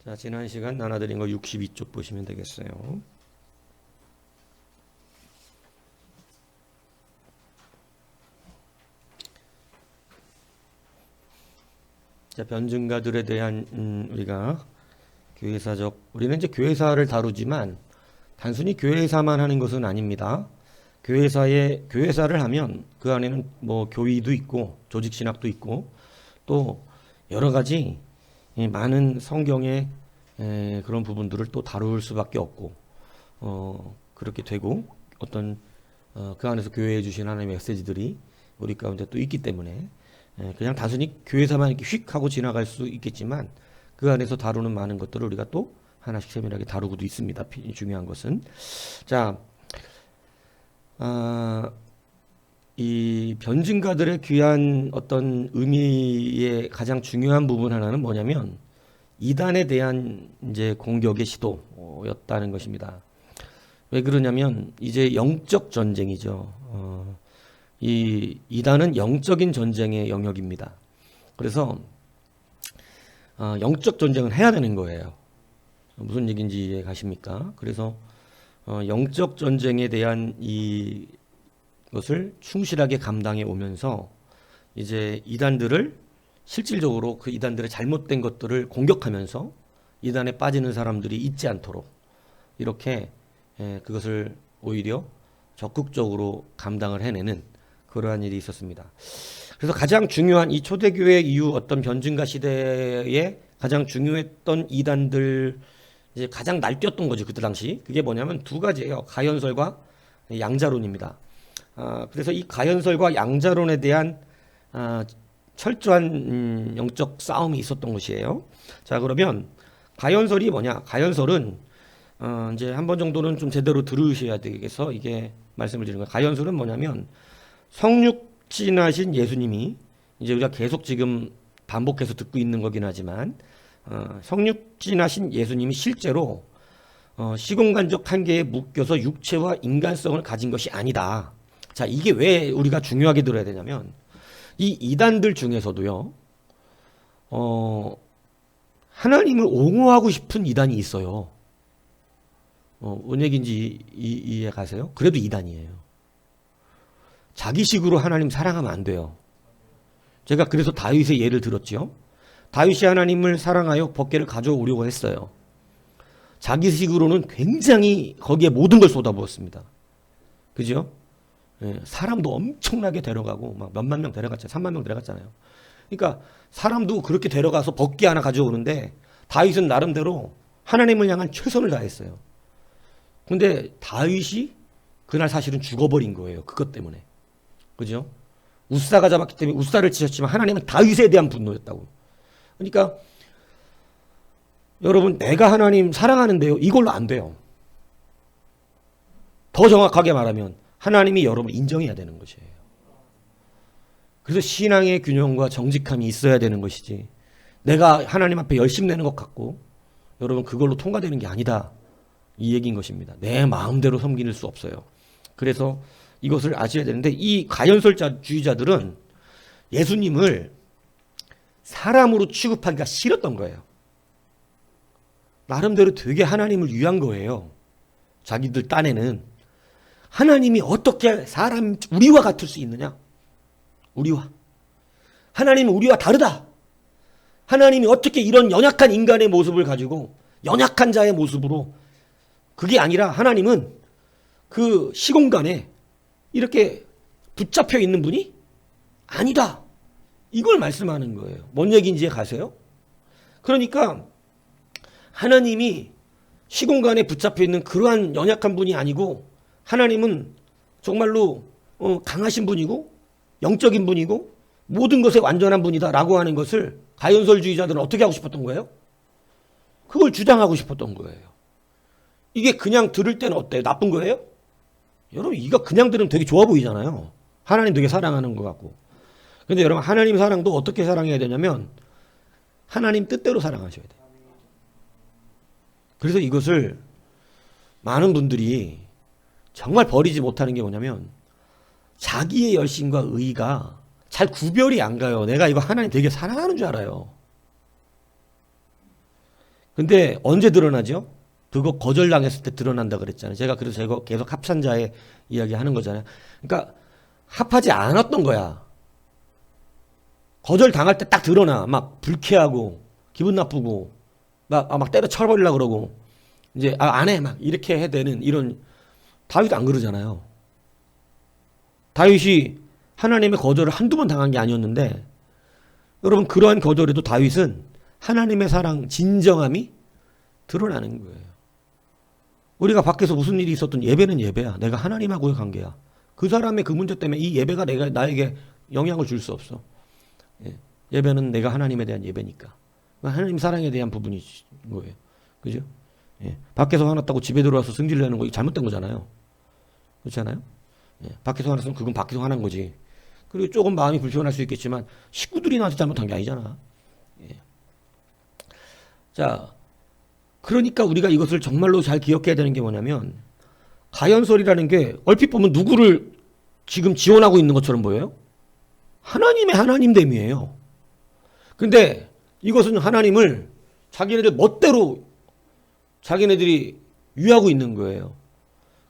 자, 지난 시간 나눠드린 거 62쪽 보시면 되겠어요. 자, 변증가들에 대한 우리가 우리는 이제 교회사를 다루지만 단순히 교회사만 하는 것은 아닙니다. 교회사를 하면 그 안에는 뭐 교의도 있고 조직신학도 있고 또 여러 가지 많은 성경의 그런 부분들을 또 다룰 수밖에 없고 그렇게 되고 어떤 그 안에서 교회에 주신 하나님의 메시지들이 우리 가운데 또 있기 때문에 그냥 단순히 교회사만 이렇게 휙 하고 지나갈 수 있겠지만 그 안에서 다루는 많은 것들을 우리가 또 하나씩 세밀하게 다루고도 있습니다. 중요한 것은 자, 이 변증가들의 귀한 어떤 의미의 가장 중요한 부분 하나는 뭐냐면 이단에 대한 이제 공격의 시도였다는 것입니다. 왜 그러냐면 이제 영적 전쟁이죠. 이 이단은 영적인 전쟁의 영역입니다. 그래서 영적 전쟁을 해야 되는 거예요. 무슨 얘기인지 이해 가십니까? 그래서 영적 전쟁에 대한 이것을 충실하게 감당해 오면서 이제 이단들을 실질적으로 그 이단들의 잘못된 것들을 공격하면서 이단에 빠지는 사람들이 있지 않도록 이렇게 그것을 오히려 적극적으로 감당을 해내는 그러한 일이 있었습니다. 그래서 가장 중요한 이 초대교회 이후 어떤 변증가 시대에 가장 중요했던 이단들 이제 가장 날뛰었던 거죠. 그때 당시 그게 뭐냐면 두 가지예요. 가연설과 양자론입니다. 그래서 이 가연설과 양자론에 대한 철저한 영적 싸움이 있었던 것이에요. 자, 그러면 가연설이 뭐냐? 가연설은 이제 한 번 정도는 좀 제대로 들으셔야 되겠어. 이게 말씀을 드리는 거예요. 가연설은 뭐냐면 성육신하신 예수님이 이제 우리가 계속 지금 반복해서 듣고 있는 거긴 하지만 성육신하신 예수님이 실제로 시공간적 한계에 묶여서 육체와 인간성을 가진 것이 아니다. 자, 이게 왜 우리가 중요하게 들어야 되냐면 이 이단들 중에서도요, 하나님을 옹호하고 싶은 이단이 있어요. 뭔 얘기인지 이해 가세요? 그래도 이단이에요. 자기식으로 하나님 사랑하면 안 돼요. 제가 그래서 다윗의 예를 들었죠. 다윗이 하나님을 사랑하여 법궤를 가져오려고 했어요. 자기식으로는 굉장히 거기에 모든 걸 쏟아부었습니다. 그죠? 예, 사람도 엄청나게 데려가고 막 몇만 명 데려갔잖아요. 3만 명 데려갔잖아요. 그러니까 사람도 그렇게 데려가서 법궤 하나 가져오는데 다윗은 나름대로 하나님을 향한 최선을 다했어요. 근데 다윗이 그날 사실은 죽어버린 거예요. 그것 때문에. 그죠? 우사가 잡았기 때문에 우사를 치셨지만 하나님은 다윗에 대한 분노였다고. 그러니까 여러분, 내가 하나님 사랑하는데요, 이걸로 안 돼요. 더 정확하게 말하면 하나님이 여러분을 인정해야 되는 것이에요. 그래서 신앙의 균형과 정직함이 있어야 되는 것이지, 내가 하나님 앞에 열심 내는 것 같고 여러분 그걸로 통과되는 게 아니다, 이 얘기인 것입니다. 내 마음대로 섬길 수 없어요. 그래서 이것을 아셔야 되는데, 이 가연설주의자들은 예수님을 사람으로 취급하기가 싫었던 거예요. 나름대로 되게 하나님을 위한 거예요. 자기들 딴에는 하나님이 어떻게 우리와 같을 수 있느냐? 우리와. 하나님은 우리와 다르다. 하나님이 어떻게 이런 연약한 인간의 모습을 가지고, 연약한 자의 모습으로, 그게 아니라 하나님은 그 시공간에 이렇게 붙잡혀 있는 분이 아니다, 이걸 말씀하는 거예요. 뭔 얘기인지 이해 가세요? 그러니까 하나님이 시공간에 붙잡혀 있는 그러한 연약한 분이 아니고, 하나님은 정말로 강하신 분이고 영적인 분이고 모든 것에 완전한 분이다 라고 하는 것을 가연설주의자들은 어떻게 하고 싶었던 거예요? 그걸 주장하고 싶었던 거예요. 이게 그냥 들을 때는 어때요? 나쁜 거예요? 여러분, 이거 그냥 들으면 되게 좋아 보이잖아요. 하나님 되게 사랑하는 것 같고. 근데 여러분, 하나님 사랑도 어떻게 사랑해야 되냐면 하나님 뜻대로 사랑하셔야 돼요. 그래서 이것을 많은 분들이 정말 버리지 못하는 게 뭐냐면 자기의 열심과 의가 잘 구별이 안 가요. 내가 이거 하나님 되게 사랑하는 줄 알아요. 근데 언제 드러나죠? 그거 거절당했을 때 드러난다 그랬잖아요. 제가 그래서 이거 계속 합산자의 이야기 하는 거잖아요. 그러니까 합하지 않았던 거야. 거절 당할 때 딱 드러나. 막 불쾌하고 기분 나쁘고 막 때려 쳐버리려고 그러고 이제 안 해. 막 이렇게 해야 되는 이런. 다윗 안 그러잖아요. 다윗이 하나님의 거절을 한두 번 당한 게 아니었는데 여러분 그러한 거절에도 다윗은 하나님의 사랑 진정함이 드러나는 거예요. 우리가 밖에서 무슨 일이 있었든 예배는 예배야. 내가 하나님하고의 관계야. 그 사람의 그 문제 때문에 이 예배가 나에게 영향을 줄 수 없어. 예배는 내가 하나님에 대한 예배니까. 하나님 사랑에 대한 부분이 거예요. 그죠? 밖에서 화났다고 집에 들어와서 승질을 내는 거 이거 잘못된 거잖아요. 그렇지 않아요? 밖에서 화났으면 그건 밖에서 화난 거지. 그리고 조금 마음이 불편할 수 있겠지만 식구들이 나한테 잘못한 게 아니잖아. 자, 그러니까 우리가 이것을 정말로 잘 기억해야 되는 게 뭐냐면 가연설이라는 게 얼핏 보면 누구를 지금 지원하고 있는 것처럼 보여요? 하나님의 하나님됨이에요. 근데 이것은 하나님을 자기네들 멋대로 자기네들이 위하고 있는 거예요.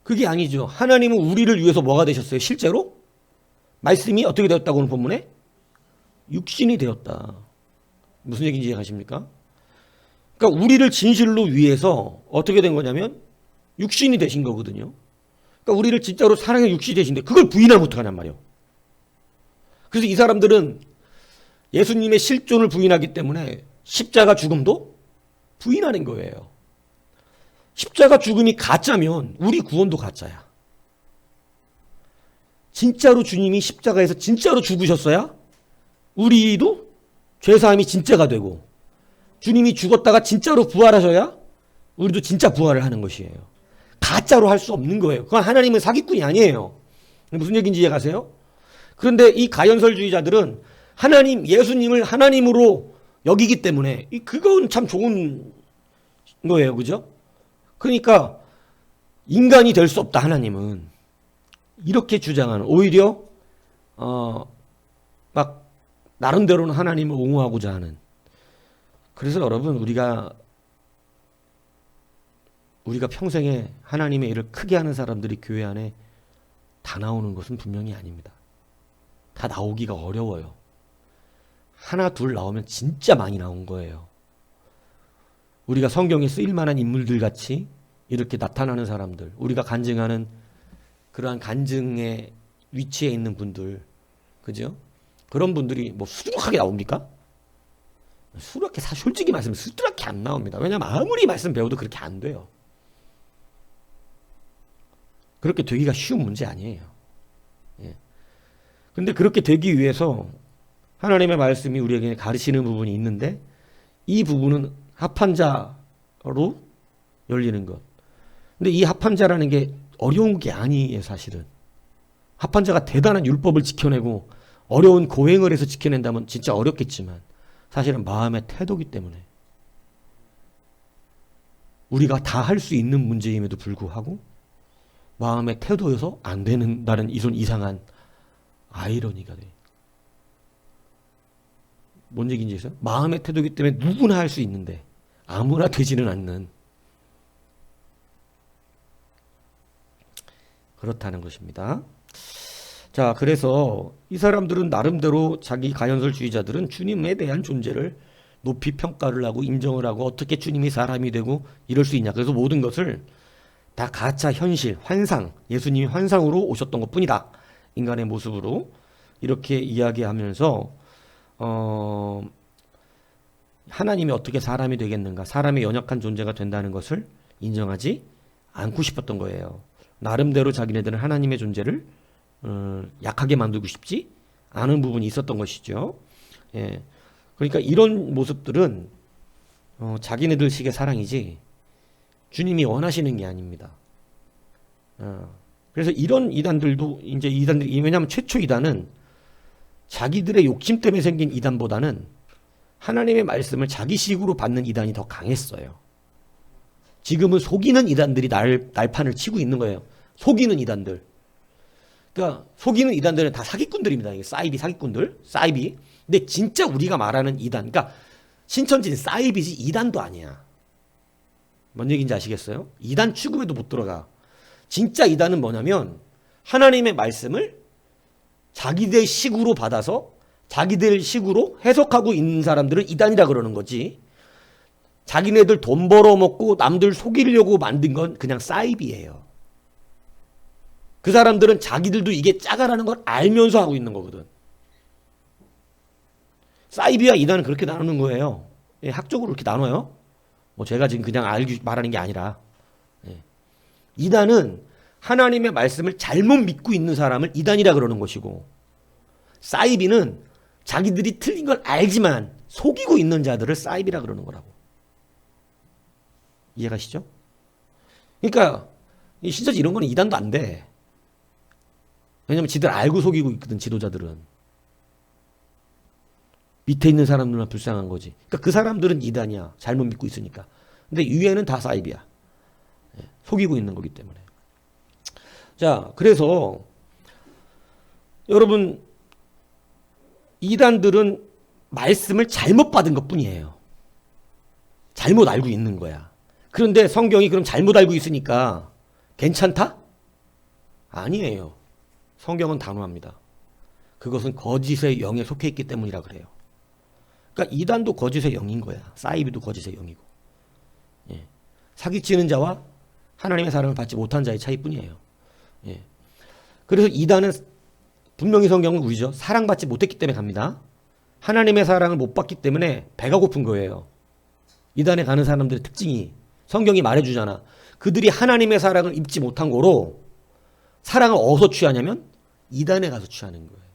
그게 아니죠. 하나님은 우리를 위해서 뭐가 되셨어요? 실제로? 말씀이 어떻게 되었다고 하는 본문에? 육신이 되었다. 무슨 얘기인지 이해가십니까? 그러니까 우리를 진실로 위해서 어떻게 된 거냐면 육신이 되신 거거든요. 그러니까 우리를 진짜로 사랑의 육신이 되신데 그걸 부인하면 어떡하냔 말이에요. 그래서 이 사람들은 예수님의 실존을 부인하기 때문에 십자가 죽음도 부인하는 거예요. 십자가 죽음이 가짜면 우리 구원도 가짜야. 진짜로 주님이 십자가에서 진짜로 죽으셨어야 우리도 죄사함이 진짜가 되고 주님이 죽었다가 진짜로 부활하셔야 우리도 진짜 부활을 하는 것이에요. 가짜로 할 수 없는 거예요. 그건 하나님은 사기꾼이 아니에요. 무슨 얘기인지 이해가세요? 그런데 이 가연설주의자들은 하나님, 예수님을 하나님으로 여기기 때문에 그건 참 좋은 거예요. 그죠? 그러니까 인간이 될 수 없다 하나님은. 이렇게 주장하는 오히려 막 나름대로는 하나님을 옹호하고자 하는. 그래서 여러분 우리가 평생에 하나님의 일을 크게 하는 사람들이 교회 안에 다 나오는 것은 분명히 아닙니다. 다 나오기가 어려워요. 하나 둘 나오면 진짜 많이 나온 거예요. 우리가 성경에 쓰일 만한 인물들 같이 이렇게 나타나는 사람들, 우리가 간증하는 그러한 간증의 위치에 있는 분들, 그죠? 그런 분들이 뭐 수두룩하게 나옵니까? 수두룩하게 솔직히 말씀드리면 수두룩하게 안 나옵니다. 왜냐하면 아무리 말씀 배워도 그렇게 안 돼요. 그렇게 되기가 쉬운 문제 아니에요. 근데 그렇게 되기 위해서 하나님의 말씀이 우리에게 가르치는 부분이 있는데 이 부분은 합한 자로 열리는 것. 근데 이 합한 자라는 게 어려운 게 아니에요, 사실은. 합한 자가 대단한 율법을 지켜내고 어려운 고행을 해서 지켜낸다면 진짜 어렵겠지만 사실은 마음의 태도기 때문에 우리가 다 할 수 있는 문제임에도 불구하고 마음의 태도여서 안 되는다는 이런 이상한 아이러니가 돼. 뭔 얘기인지 아세요? 마음의 태도기 때문에 누구나 할 수 있는데 아무나 되지는 않는 그렇다는 것입니다. 자, 그래서 이 사람들은 나름대로 자기 가연설주의자들은 주님에 대한 존재를 높이 평가를 하고 인정을 하고 어떻게 주님이 사람이 되고 이럴 수 있냐. 그래서 모든 것을 다 가짜 현실, 환상, 예수님이 환상으로 오셨던 것뿐이다. 인간의 모습으로 이렇게 이야기하면서 하나님이 어떻게 사람이 되겠는가, 사람의 연약한 존재가 된다는 것을 인정하지 않고 싶었던 거예요. 나름대로 자기네들은 하나님의 존재를 약하게 만들고 싶지 않은 부분이 있었던 것이죠. 예. 그러니까 이런 모습들은 자기네들식의 사랑이지 주님이 원하시는 게 아닙니다. 그래서 이런 이단들도 이제 이단들이, 왜냐하면 최초 이단은 자기들의 욕심 때문에 생긴 이단보다는 하나님의 말씀을 자기식으로 받는 이단이 더 강했어요. 지금은 속이는 이단들이 날판을 치고 있는 거예요. 속이는 이단들. 그러니까 속이는 이단들은 다 사기꾼들입니다. 사이비 사기꾼들. 사이비. 근데 진짜 우리가 말하는 이단. 그러니까 신천지는 사이비지 이단도 아니야. 뭔 얘기인지 아시겠어요? 이단 취급에도 못 들어가. 진짜 이단은 뭐냐면 하나님의 말씀을 자기들 식으로 받아서 자기들 식으로 해석하고 있는 사람들을 이단이라 그러는 거지. 자기네들 돈 벌어먹고 남들 속이려고 만든 건 그냥 사이비예요. 그 사람들은 자기들도 이게 짜가라는 걸 알면서 하고 있는 거거든. 사이비와 이단은 그렇게 나누는 거예요. 예, 학적으로 이렇게 나눠요. 뭐 제가 지금 그냥 말하는 게 아니라. 예. 이단은 하나님의 말씀을 잘못 믿고 있는 사람을 이단이라 그러는 것이고, 사이비는 자기들이 틀린 걸 알지만 속이고 있는 자들을 사이비라 그러는 거라고. 이해가시죠? 그러니까 신천지 이런 거는 이단도 안 돼. 왜냐면 지들 알고 속이고 있거든, 지도자들은. 밑에 있는 사람들만 불쌍한 거지. 그러니까 그 사람들은 이단이야. 잘못 믿고 있으니까. 근데 위에는 다 사이비야. 속이고 있는 거기 때문에. 자, 그래서 여러분, 이단들은 말씀을 잘못 받은 것 뿐이에요. 잘못 알고 있는 거야. 그런데 성경이 그럼 잘못 알고 있으니까 괜찮다? 아니에요. 성경은 단호합니다. 그것은 거짓의 영에 속해 있기 때문이라 그래요. 그러니까 이단도 거짓의 영인 거야. 사이비도 거짓의 영이고. 예. 사기치는 자와 하나님의 사랑을 받지 못한 자의 차이뿐이에요. 예. 그래서 이단은 분명히 성경은 우리죠. 사랑받지 못했기 때문에 갑니다. 하나님의 사랑을 못 받기 때문에 배가 고픈 거예요. 이단에 가는 사람들의 특징이 성경이 말해주잖아. 그들이 하나님의 사랑을 입지 못한 거로 사랑을 어디서 취하냐면 이단에 가서 취하는 거예요.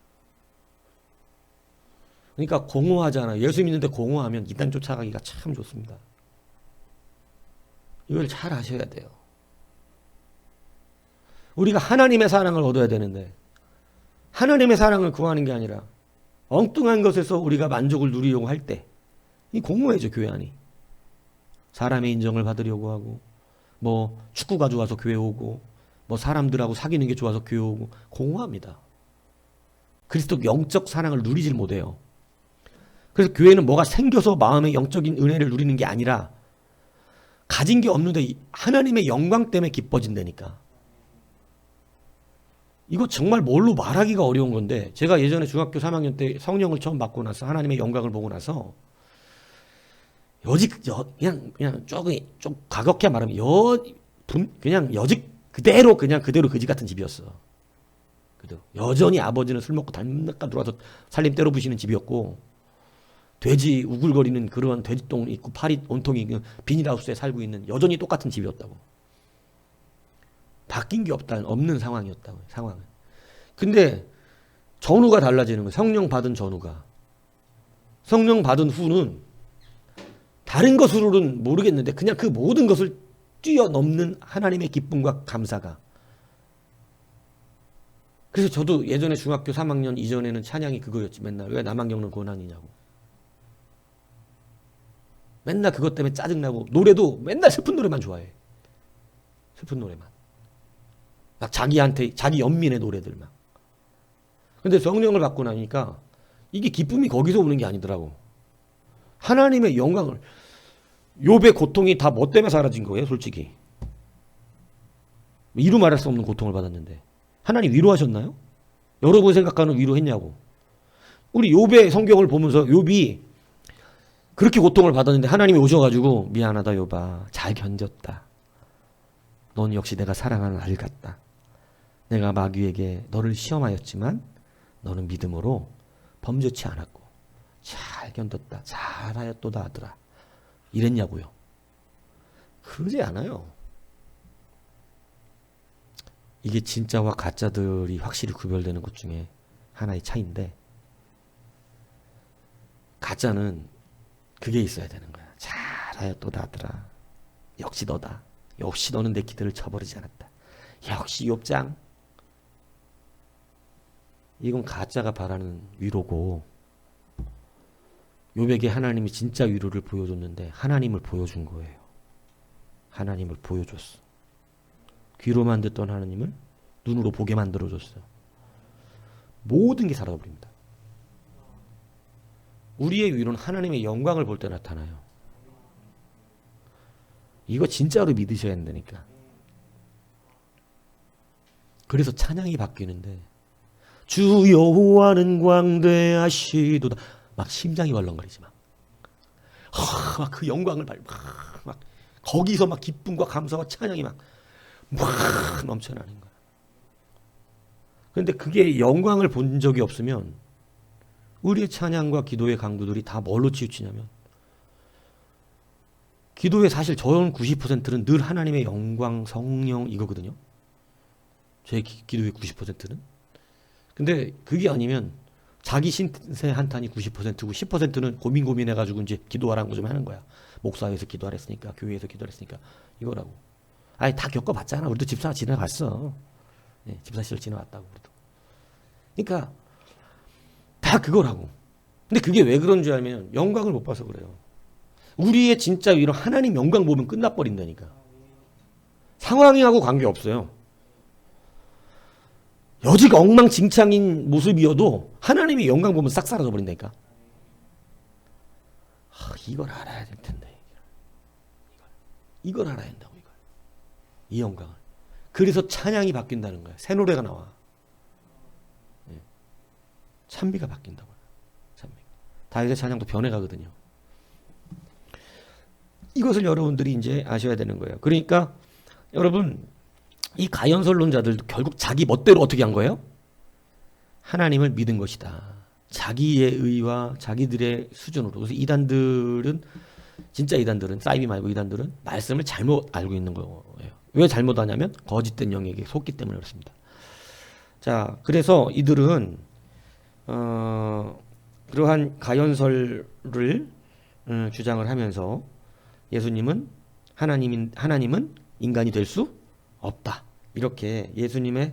그러니까 공허하잖아. 예수 믿는데 공허하면 이단 쫓아가기가 참 좋습니다. 이걸 잘 아셔야 돼요. 우리가 하나님의 사랑을 얻어야 되는데 하나님의 사랑을 구하는 게 아니라 엉뚱한 것에서 우리가 만족을 누리려고 할 때 이 공허해져, 교회 안이. 사람의 인정을 받으려고 하고, 뭐 축구가 좋아서 교회 오고, 뭐 사람들하고 사귀는 게 좋아서 교회 오고, 공허합니다. 그리스도 영적 사랑을 누리질 못해요. 그래서 교회는 뭐가 생겨서 마음의 영적인 은혜를 누리는 게 아니라 가진 게 없는데 하나님의 영광 때문에 기뻐진다니까. 이거 정말 뭘로 말하기가 어려운 건데, 제가 예전에 중학교 3학년 때 성령을 처음 받고 나서 하나님의 영광을 보고 나서 그냥 좀 가볍게 말하면 그냥 여직 그대로 그지 같은 집이었어. 여전히 아버지는 술 먹고 담배가 들어와서 살림 때려 부시는 집이었고, 돼지 우글거리는 그런 돼지똥 있고 파리 온통이 비닐하우스에 살고 있는 여전히 똑같은 집이었다고. 바뀐 게 없는 상황이었다고, 상황은. 근데 전후가 달라지는 거예요. 성령 받은 전후가. 성령 받은 후는 다른 것으로는 모르겠는데 그냥 그 모든 것을 뛰어넘는 하나님의 기쁨과 감사가. 그래서 저도 예전에 중학교 3학년 이전에는 찬양이 그거였지. 맨날 왜 나만 겪는 고난이냐고. 맨날 그것 때문에 짜증나고, 노래도 맨날 슬픈 노래만 좋아해. 슬픈 노래만. 막 자기 연민의 노래들 막. 근데 성령을 받고 나니까 이게 기쁨이 거기서 오는 게 아니더라고. 하나님의 영광을. 욥의 고통이 다 뭐 때문에 사라진 거예요, 솔직히. 이루 말할 수 없는 고통을 받았는데 하나님 위로하셨나요? 여러분 생각하는 위로했냐고. 우리 욥의 성경을 보면서 욥이 그렇게 고통을 받았는데 하나님이 오셔가지고 미안하다 욥아, 잘 견뎠다. 넌 역시 내가 사랑하는 아들 같다. 내가 마귀에게 너를 시험하였지만 너는 믿음으로 범죄치 않았고 잘 견뎠다. 잘하였도다 아들아. 이랬냐고요. 그러지 않아요. 이게 진짜와 가짜들이 확실히 구별되는 것 중에 하나의 차이인데, 가짜는 그게 있어야 되는 거야. 잘하였도다 아들아. 역시 너다. 역시 너는 내 기대를 저버리지 않았다. 역시 욥장. 이건 가짜가 바라는 위로고, 욥에게 하나님이 진짜 위로를 보여줬는데 하나님을 보여준 거예요. 하나님을 보여줬어. 귀로만 듣던 하나님을 눈으로 보게 만들어줬어. 모든 게 사라져버립니다. 우리의 위로는 하나님의 영광을 볼 때 나타나요. 이거 진짜로 믿으셔야 한다니까. 그래서 찬양이 바뀌는데 주 여호와는 광대하시도다. 막 심장이 벌렁거리지 막 그 영광을 막 거기서 막 기쁨과 감사와 찬양이 막 넘쳐나는 거야. 그런데 그게 영광을 본 적이 없으면 우리의 찬양과 기도의 강도들이 다 뭘로 치우치냐면 기도의 사실 저는 90%는 늘 하나님의 영광, 성령 이거거든요. 제 기도의 90%는. 근데 그게 아니면 자기 신세 한탄이 90%고 10%는 고민해가지고 이제 기도하라고 좀 하는 거야. 목사에서 기도하랬으니까, 교회에서 기도하랬으니까 이거라고. 아니 다 겪어봤잖아. 우리도 집사 지나갔어. 네, 집사 시절 지나왔다고 우리도. 그러니까 다 그거라고. 근데 그게 왜 그런 줄 알면 영광을 못 봐서 그래요. 우리의 진짜 위로 하나님 영광 보면 끝나버린다니까. 상황이하고 관계없어요. 여지가 엉망진창인 모습이어도 하나님의 영광 보면 싹 사라져버린다니까. 이걸 알아야 될 텐데. 이걸 알아야 한다고. 이 영광을. 그래서 찬양이 바뀐다는 거야. 새 노래가 나와. 찬미가 바뀐다고요. 찬미. 다윗의 찬양도 변해가거든요. 이것을 여러분들이 이제 아셔야 되는 거예요. 그러니까 여러분 이 가연설론자들도 결국 자기 멋대로 어떻게 한 거예요? 하나님을 믿은 것이다. 자기의 의와 자기들의 수준으로. 그래서 진짜 이단들은 사이비 말고 이단들은 말씀을 잘못 알고 있는 거예요. 왜 잘못하냐면 거짓된 영에게 속기 때문에 그렇습니다. 자, 그래서 이들은 그러한 가연설을 주장을 하면서 예수님은 하나님은 인간이 될 수 없다. 이렇게 예수님의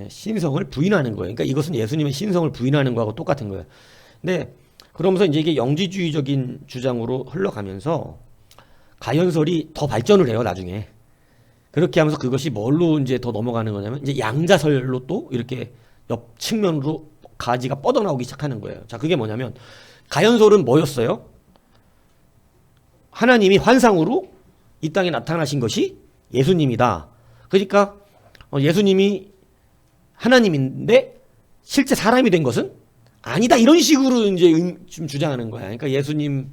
신성을 부인하는 거예요. 그러니까 이것은 예수님의 신성을 부인하는 거하고 똑같은 거예요. 근데 그러면서 이제 이게 영지주의적인 주장으로 흘러가면서 가연설이 더 발전을 해요, 나중에. 그렇게 하면서 그것이 뭘로 이제 더 넘어가는 거냐면 이제 양자설로 또 이렇게 옆 측면으로 가지가 뻗어나오기 시작하는 거예요. 자, 그게 뭐냐면 가연설은 뭐였어요? 하나님이 환상으로 이 땅에 나타나신 것이 예수님이다. 그러니까 예수님이 하나님인데 실제 사람이 된 것은 아니다. 이런 식으로 이제 좀 주장하는 거야. 그러니까 예수님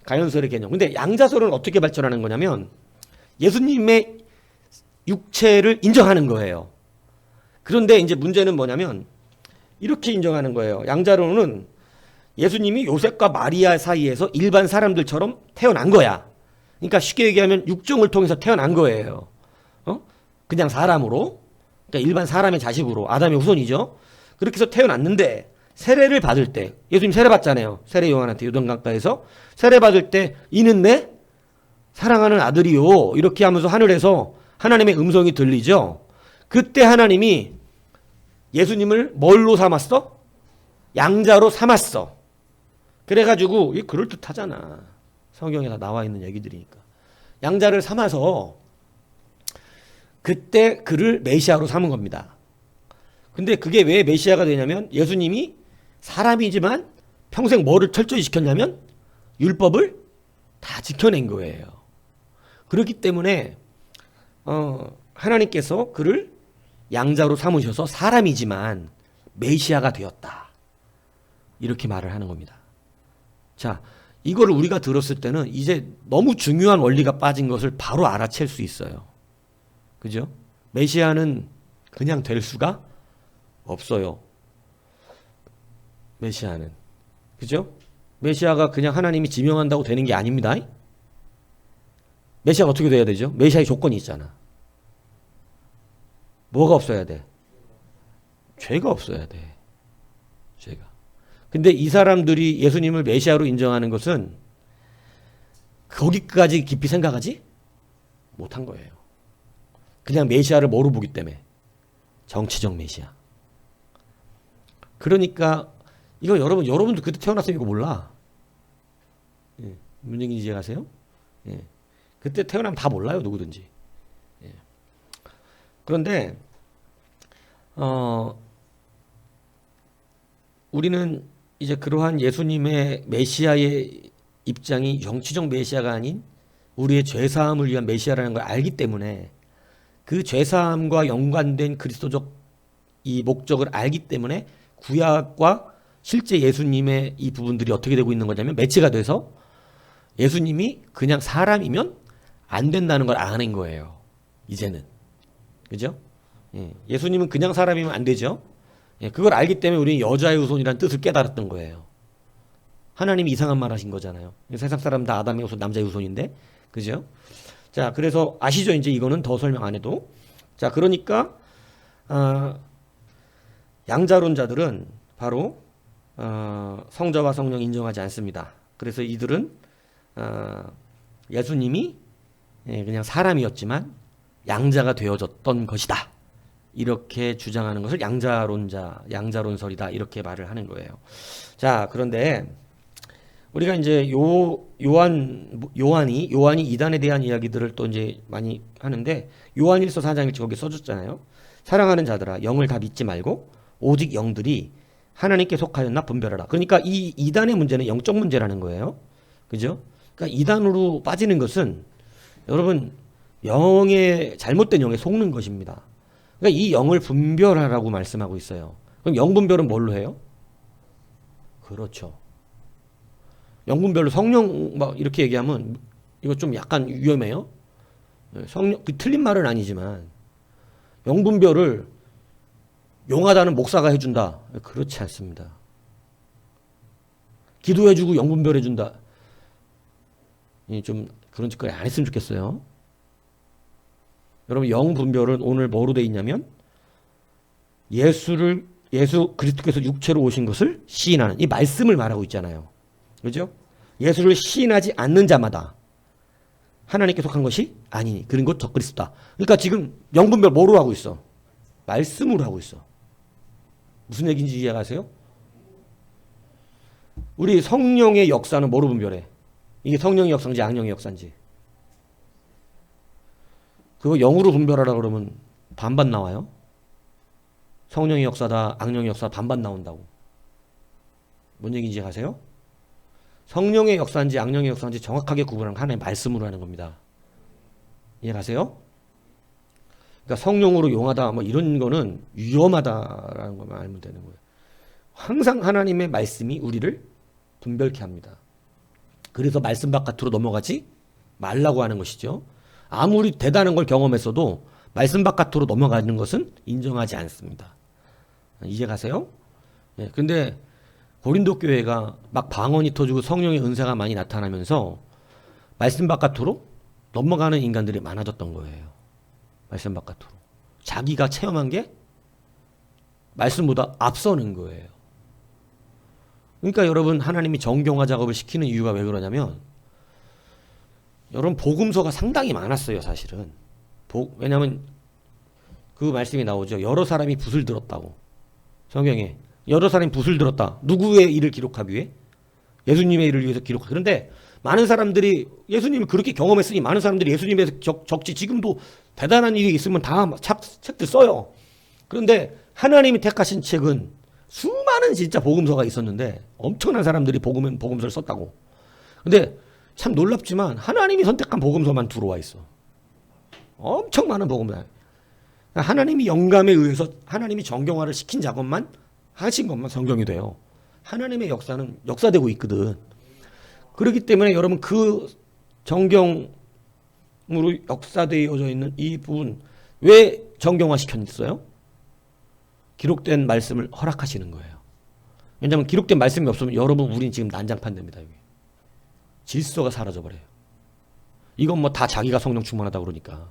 가연설의 개념. 근데 양자설은 어떻게 발전하는 거냐면 예수님의 육체를 인정하는 거예요. 그런데 이제 문제는 뭐냐면 이렇게 인정하는 거예요. 양자론은 예수님이 요셉과 마리아 사이에서 일반 사람들처럼 태어난 거야. 그러니까 쉽게 얘기하면 육종을 통해서 태어난 거예요. 그냥 사람으로. 그러니까 일반 사람의 자식으로. 아담의 후손이죠. 그렇게 해서 태어났는데 세례를 받을 때 예수님 세례 받잖아요. 세례 요한한테 요단강가에서 세례 받을 때 이는 내 사랑하는 아들이요. 이렇게 하면서 하늘에서 하나님의 음성이 들리죠. 그때 하나님이 예수님을 뭘로 삼았어? 양자로 삼았어. 그래가지고 이게 그럴듯하잖아. 성경에 다 나와 있는 얘기들이니까. 양자를 삼아서 그때 그를 메시아로 삼은 겁니다. 근데 그게 왜 메시아가 되냐면 예수님이 사람이지만 평생 뭐를 철저히 지켰냐면 율법을 다 지켜낸 거예요. 그렇기 때문에 하나님께서 그를 양자로 삼으셔서 사람이지만 메시아가 되었다. 이렇게 말을 하는 겁니다. 자, 이거를 우리가 들었을 때는 이제 너무 중요한 원리가 빠진 것을 바로 알아챌 수 있어요. 그죠? 메시아는 그냥 될 수가 없어요. 메시아는. 그죠? 메시아가 그냥 하나님이 지명한다고 되는 게 아닙니다. 메시아가 어떻게 돼야 되죠? 메시아의 조건이 있잖아. 뭐가 없어야 돼? 죄가 없어야 돼. 죄가. 근데 이 사람들이 예수님을 메시아로 인정하는 것은 거기까지 깊이 생각하지 못한 거예요. 그냥 메시아를 뭐로 보기 때문에. 정치적 메시아. 그러니까 이거 여러분도 그때 태어났으면 이거 몰라. 예. 문재인 이해가세요? 예. 그때 태어나면 다 몰라요, 누구든지. 예. 그런데 우리는 이제 그러한 예수님의 메시아의 입장이 정치적 메시아가 아닌 우리의 죄사함을 위한 메시아라는 걸 알기 때문에, 그 죄사함과 연관된 그리스도적 이 목적을 알기 때문에 구약과 실제 예수님의 이 부분들이 어떻게 되고 있는 거냐면 매치가 돼서 예수님이 그냥 사람이면 안 된다는 걸 아는 거예요. 이제는. 그죠? 예. 예수님은 그냥 사람이면 안 되죠. 예. 그걸 알기 때문에 우리는 여자의 후손이라는 뜻을 깨달았던 거예요. 하나님이 이상한 말 하신 거잖아요. 세상 사람 다 아담의 후손, 남자의 후손인데. 그죠? 자, 그래서 아시죠? 이제 이거는 더 설명 안 해도. 자, 그러니까 양자론자들은 바로 성자와 성령 인정하지 않습니다. 그래서 이들은 예수님이 그냥 사람이었지만 양자가 되어졌던 것이다, 이렇게 주장하는 것을 양자론자, 양자론설이다, 이렇게 말을 하는 거예요. 자, 그런데 우리가 이제 요한이 이단에 대한 이야기들을 또 이제 많이 하는데, 요한 1서 4장 1절 거기 써줬잖아요. 사랑하는 자들아, 영을 다 믿지 말고 오직 영들이 하나님께 속하였나 분별하라. 그러니까 이 이단의 문제는 영적 문제라는 거예요. 그죠? 그러니까 이단으로 빠지는 것은 여러분 잘못된 영에 속는 것입니다. 그러니까 이 영을 분별하라고 말씀하고 있어요. 그럼 영 분별은 뭘로 해요? 그렇죠. 영 분별로 성령 막 이렇게 얘기하면 이거 좀 약간 위험해요. 성령, 그 틀린 말은 아니지만 영 분별을 용하다는 목사가 해준다, 그렇지 않습니다. 기도해주고 영 분별해준다, 좀 그런 짓거리 안 했으면 좋겠어요. 여러분, 영 분별은 오늘 뭐로 돼 있냐면 예수 그리스도께서 육체로 오신 것을 시인하는 이 말씀을 말하고 있잖아요. 그죠? 예수를 시인하지 않는 자마다 하나님께 속한 것이 아니니 그런 것 적그리스도다. 그러니까 지금 영 분별 뭐로 하고 있어? 말씀으로 하고 있어. 무슨 얘기인지 이해가세요? 우리 성령의 역사는 뭐로 분별해? 이게 성령의 역사인지 악령의 역사인지. 그거 영으로 분별하라 그러면 반반 나와요. 성령의 역사다, 악령의 역사다, 반반 나온다고. 뭔 얘기인지 아세요? 성령의 역사인지 악령의 역사인지 정확하게 구분하는 건 하나의 말씀으로 하는 겁니다. 이해가세요? 그러니까 성령으로 용하다 뭐 이런 거는 위험하다라는 것만 알면 되는 거예요. 항상 하나님의 말씀이 우리를 분별케 합니다. 그래서 말씀 바깥으로 넘어가지 말라고 하는 것이죠. 아무리 대단한 걸 경험했어도 말씀 바깥으로 넘어가는 것은 인정하지 않습니다. 이해가세요? 예, 근데 고린도 교회가 막 방언이 터지고 성령의 은사가 많이 나타나면서 말씀 바깥으로 넘어가는 인간들이 많아졌던 거예요. 말씀 바깥으로. 자기가 체험한 게 말씀보다 앞서는 거예요. 그러니까 여러분, 하나님이 정경화 작업을 시키는 이유가 왜 그러냐면, 여러분 복음서가 상당히 많았어요, 사실은. 왜냐하면 그 말씀이 나오죠. 여러 사람이 붓을 들었다고. 성경에 여러 사람이 붓을 들었다. 누구의 일을 기록하기 위해? 예수님의 일을 위해서 기록하기. 그런데 많은 사람들이 예수님을 그렇게 경험했으니 많은 사람들이 예수님에 적지. 지금도 대단한 일이 있으면 다 책들 써요. 그런데 하나님이 택하신 책은 수많은 진짜 복음서가 있었는데 엄청난 사람들이 복음서를 썼다고. 근데 참 놀랍지만 하나님이 선택한 복음서만 들어와 있어. 엄청 많은 복음서. 하나님이 영감에 의해서 하나님이 정경화를 시킨 작업만 하신 것만 성경이 돼요. 하나님의 역사는 역사되고 있거든. 그렇기 때문에 여러분, 그 정경으로 역사되어져 있는 이 부분 왜 정경화 시켰어요? 기록된 말씀을 허락하시는 거예요. 왜냐하면 기록된 말씀이 없으면 여러분, 우린 지금 난장판 됩니다. 여기. 질서가 사라져버려요. 이건 뭐 다 자기가 성령 충만하다 그러니까.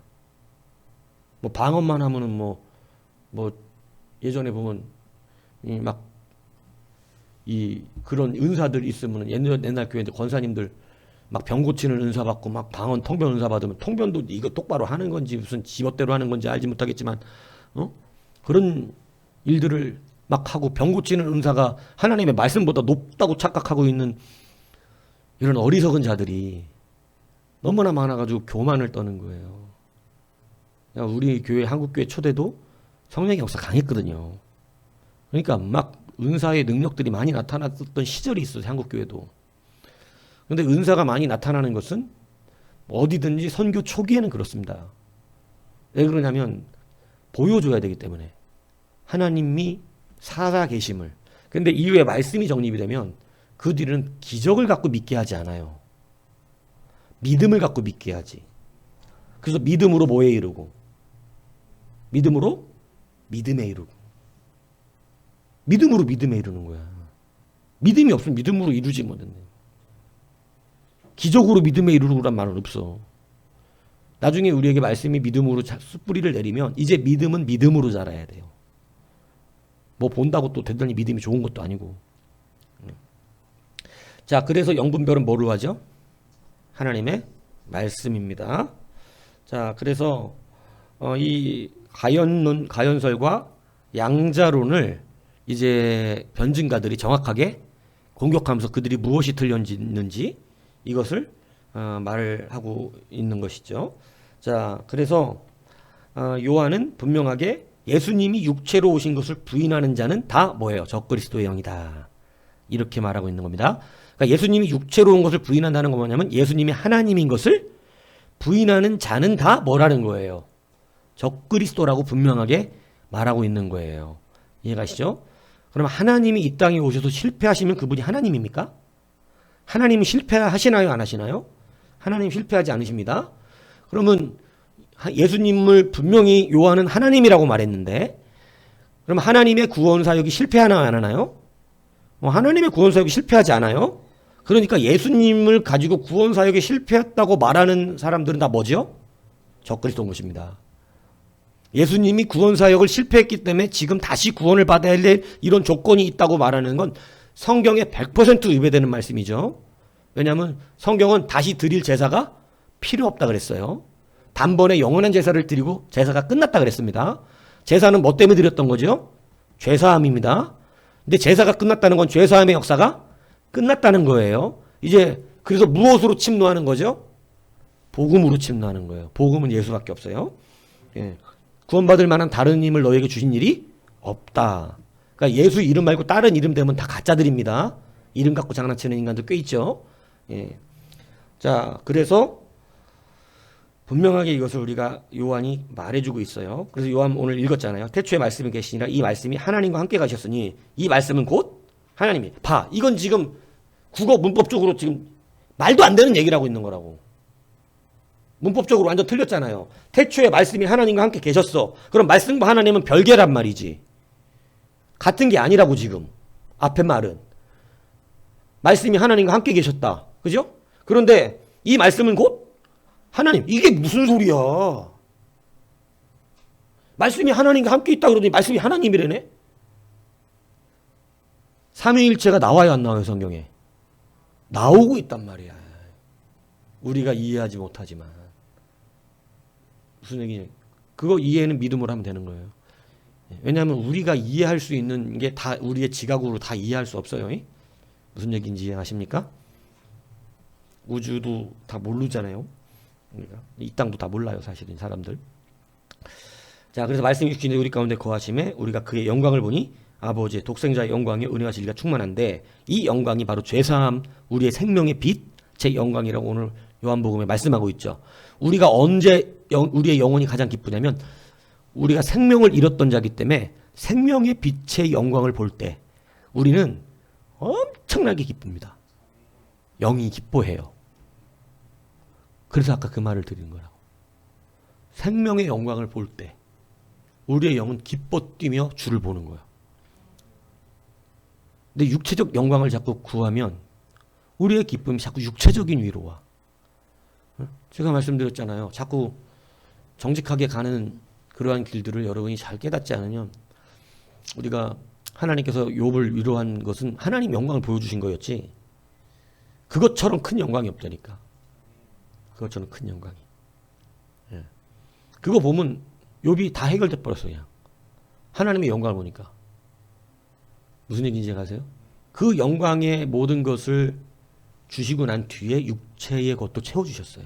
뭐 방언만 하면은 뭐 예전에 보면 그런 은사들 있으면 옛날 교회들 권사님들 막 병 고치는 은사 받고 막 방언 통변 은사 받으면 통변도 이거 똑바로 하는 건지 무슨 지멋대로 하는 건지 알지 못하겠지만 그런 일들을 막 하고 병 고치는 은사가 하나님의 말씀보다 높다고 착각하고 있는 이런 어리석은 자들이 너무나 많아가지고 교만을 떠는 거예요. 우리 교회 한국교회 초대도 성령의 역사 강했거든요. 그러니까 막 은사의 능력들이 많이 나타났던 시절이 있어요. 한국교회도. 근데 은사가 많이 나타나는 것은 어디든지 선교 초기에는 그렇습니다. 왜 그러냐면 보여줘야 되기 때문에. 하나님이 살아 계심을. 근데 이후에 말씀이 정립이 되면 그 뒤는 기적을 갖고 믿게 하지 않아요. 믿음을 갖고 믿게 하지. 그래서 믿음으로 뭐에 이르고? 믿음으로 믿음에 이르고. 믿음으로 믿음에 이르는 거야. 믿음이 없으면 믿음으로 이루지 못했네. 기적으로 믿음에 이르르란 말은 없어. 나중에 우리에게 말씀이 믿음으로 숯뿌리를 내리면 이제 믿음은 믿음으로 자라야 돼요. 뭐 본다고 또 대단히 믿음이 좋은 것도 아니고. 자, 그래서 영분별은 뭐로 하죠? 하나님의 말씀입니다. 자, 그래서 이 가연설과 양자론을 이제 변증가들이 정확하게 공격하면서 그들이 무엇이 틀렸는지 이것을 말을 하고 있는 것이죠. 자, 그래서 요한은 분명하게 예수님이 육체로 오신 것을 부인하는 자는 다 뭐예요? 적그리스도의 영이다. 이렇게 말하고 있는 겁니다. 그러니까 예수님이 육체로 온 것을 부인한다는 건 뭐냐면 예수님이 하나님인 것을 부인하는 자는 다 뭐라는 거예요? 적그리스도라고 분명하게 말하고 있는 거예요. 이해가시죠? 그럼 하나님이 이 땅에 오셔서 실패하시면 그분이 하나님입니까? 하나님이 실패하시나요? 안 하시나요? 하나님 실패하지 않으십니다. 그러면 예수님을 분명히 요한은 하나님이라고 말했는데 그럼 하나님의 구원 사역이 실패하나요? 안 하나요? 하나님의 구원 사역이 실패하지 않아요? 그러니까 예수님을 가지고 구원 사역이 실패했다고 말하는 사람들은 다 뭐죠? 적그리스도인 것입니다. 예수님이 구원 사역을 실패했기 때문에 지금 다시 구원을 받아야 될 이런 조건이 있다고 말하는 건 성경에 100% 위배되는 말씀이죠. 왜냐하면 성경은 다시 드릴 제사가 필요 없다 그랬어요. 단번에 영원한 제사를 드리고 제사가 끝났다 그랬습니다. 제사는 뭐 때문에 드렸던 거죠? 죄사함입니다. 근데 제사가 끝났다는 건 죄사함의 역사가 끝났다는 거예요. 이제 그래서 무엇으로 침노하는 거죠? 복음으로 침노하는 거예요. 복음은 예수밖에 없어요. 예. 구원받을 만한 다른 힘을 너에게 주신 일이 없다. 그러니까 예수 이름 말고 다른 이름 되면 다 가짜들입니다. 이름 갖고 장난치는 인간들 꽤 있죠. 예. 자, 그래서 분명하게 이것을 우리가 요한이 말해주고 있어요. 그래서 요한 오늘 읽었잖아요. 태초에 말씀이 계시니라 이 말씀이 하나님과 함께 가셨으니 이 말씀은 곧 하나님이. 이건 지금 국어 문법적으로 지금 말도 안 되는 얘기를 하고 있는 거라고. 문법적으로 완전 틀렸잖아요. 태초에 말씀이 하나님과 함께 계셨어. 그럼 말씀과 하나님은 별개란 말이지. 같은 게 아니라고 지금. 앞에 말은. 말씀이 하나님과 함께 계셨다. 그죠? 그런데 이 말씀은 곧 하나님. 이게 무슨 소리야. 말씀이 하나님과 함께 있다 그러더니 말씀이 하나님이래네. 삼위일체가 나와요 안 나와요 성경에? 나오고 있단 말이야. 우리가 이해하지 못하지만. 무슨 얘기냐. 그거 이해는 믿음으로 하면 되는 거예요. 왜냐하면 우리가 이해할 수 있는 게 다 우리의 지각으로 다 이해할 수 없어요. 무슨 얘기인지 이해하십니까? 우주도 다 모르잖아요. 그러니까 이 땅도 다 몰라요 사실은 사람들. 자, 그래서 말씀이 주시니 우리 가운데 거하심에 우리가 그의 영광을 보니 아버지의 독생자의 영광이 은혜와 진리가 충만한데 이 영광이 바로 죄사함 우리의 생명의 빛 제 영광이라고 오늘 요한복음에 말씀하고 있죠. 우리가 언제 우리의 영혼이 가장 기쁘냐면 우리가 생명을 잃었던 자기 때문에 생명의 빛의 영광을 볼 때 우리는 엄청나게 기쁩니다. 영이 기뻐해요. 그래서 아까 그 말을 드리는 거라고. 생명의 영광을 볼 때 우리의 영은 기뻐 뛰며 주를 보는 거예요. 근데 육체적 영광을 자꾸 구하면 우리의 기쁨이 자꾸 육체적인 위로 와. 제가 말씀드렸잖아요. 자꾸 정직하게 가는 그러한 길들을 여러분이 잘 깨닫지 않으면 우리가 하나님께서 욥을 위로한 것은 하나님 영광을 보여주신 거였지 그것처럼 큰 영광이 없다니까. 그것처럼 큰 영광이. 예. 그거 보면 욥이 다 해결돼 버렸어 그냥. 하나님의 영광을 보니까. 무슨 얘기인지 아세요? 그 영광의 모든 것을 주시고 난 뒤에 육체의 것도 채워주셨어요.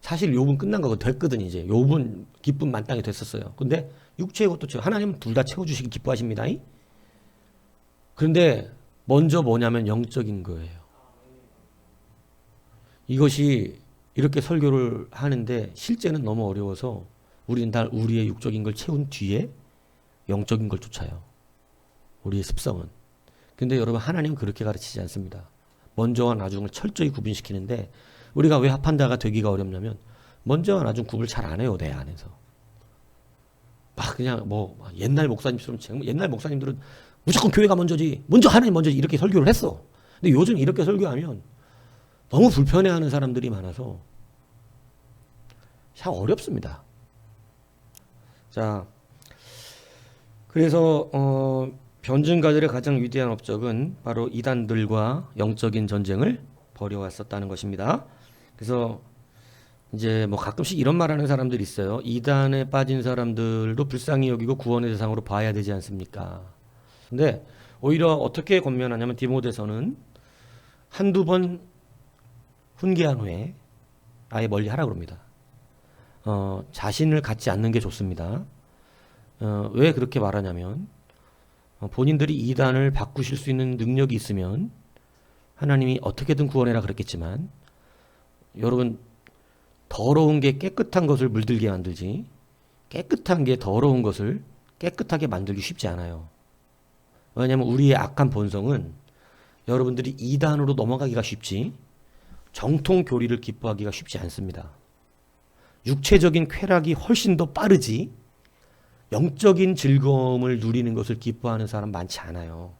사실 욥은 끝난 거고 됐거든 이제. 욥은 기쁨 만땅이 됐었어요. 근데 육체의 것도 채워. 하나님은 둘 다 채워주시기 기뻐하십니다. 그런데 먼저 뭐냐면 영적인 거예요. 이것이 이렇게 설교를 하는데 실제는 너무 어려워서 우리는 다 우리의 육적인 걸 채운 뒤에 영적인 걸 쫓아요. 우리의 습성은. 근데 여러분 하나님은 그렇게 가르치지 않습니다. 먼저와 나중을 철저히 구분시키는데 우리가 왜 합한다가 되기가 어렵냐면 먼저와 나중 구분을 잘 안 해요. 내 안에서. 막 그냥 뭐 옛날 목사님처럼 옛날 목사님들은 무조건 교회가 먼저지 먼저 하나님 먼저지 이렇게 설교를 했어. 근데 요즘 이렇게 설교하면 너무 불편해하는 사람들이 많아서 참 어렵습니다. 자, 그래서 변증가들의 가장 위대한 업적은 바로 이단들과 영적인 전쟁을 벌여왔었다는 것입니다. 그래서 이제 뭐 가끔씩 이런 말하는 사람들이 있어요. 이단에 빠진 사람들도 불쌍히 여기고 구원의 대상으로 봐야 되지 않습니까? 근데 오히려 어떻게 권면하냐면 디모데서는 한두 번 훈계한 후에 아예 멀리 하라고 합니다. 자신을 갖지 않는 게 좋습니다. 왜 그렇게 말하냐면 본인들이 이단을 바꾸실 수 있는 능력이 있으면 하나님이 어떻게든 구원해라 그랬겠지만 여러분 더러운 게 깨끗한 것을 물들게 만들지 깨끗한 게 더러운 것을 깨끗하게 만들기 쉽지 않아요. 왜냐하면 우리의 악한 본성은 여러분들이 이단으로 넘어가기가 쉽지 정통 교리를 기뻐하기가 쉽지 않습니다. 육체적인 쾌락이 훨씬 더 빠르지 영적인 즐거움을 누리는 것을 기뻐하는 사람 많지 않아요.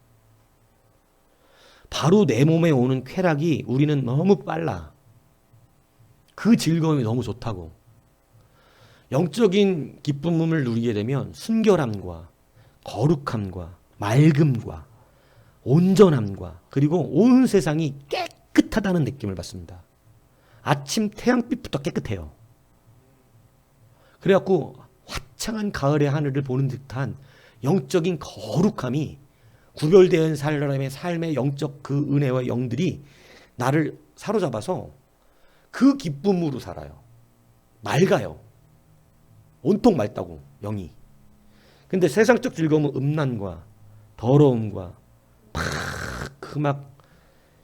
바로 내 몸에 오는 쾌락이 우리는 너무 빨라. 그 즐거움이 너무 좋다고. 영적인 기쁨을 누리게 되면 순결함과 거룩함과 맑음과 온전함과 그리고 온 세상이 깨끗하다는 느낌을 받습니다. 아침 태양빛부터 깨끗해요. 그래갖고 화창한 가을의 하늘을 보는 듯한 영적인 거룩함이 구별된 사람의 삶의 영적 그 은혜와 영들이 나를 사로잡아서 그 기쁨으로 살아요. 맑아요. 온통 맑다고 영이. 근데 세상적 즐거움은 음란과 더러움과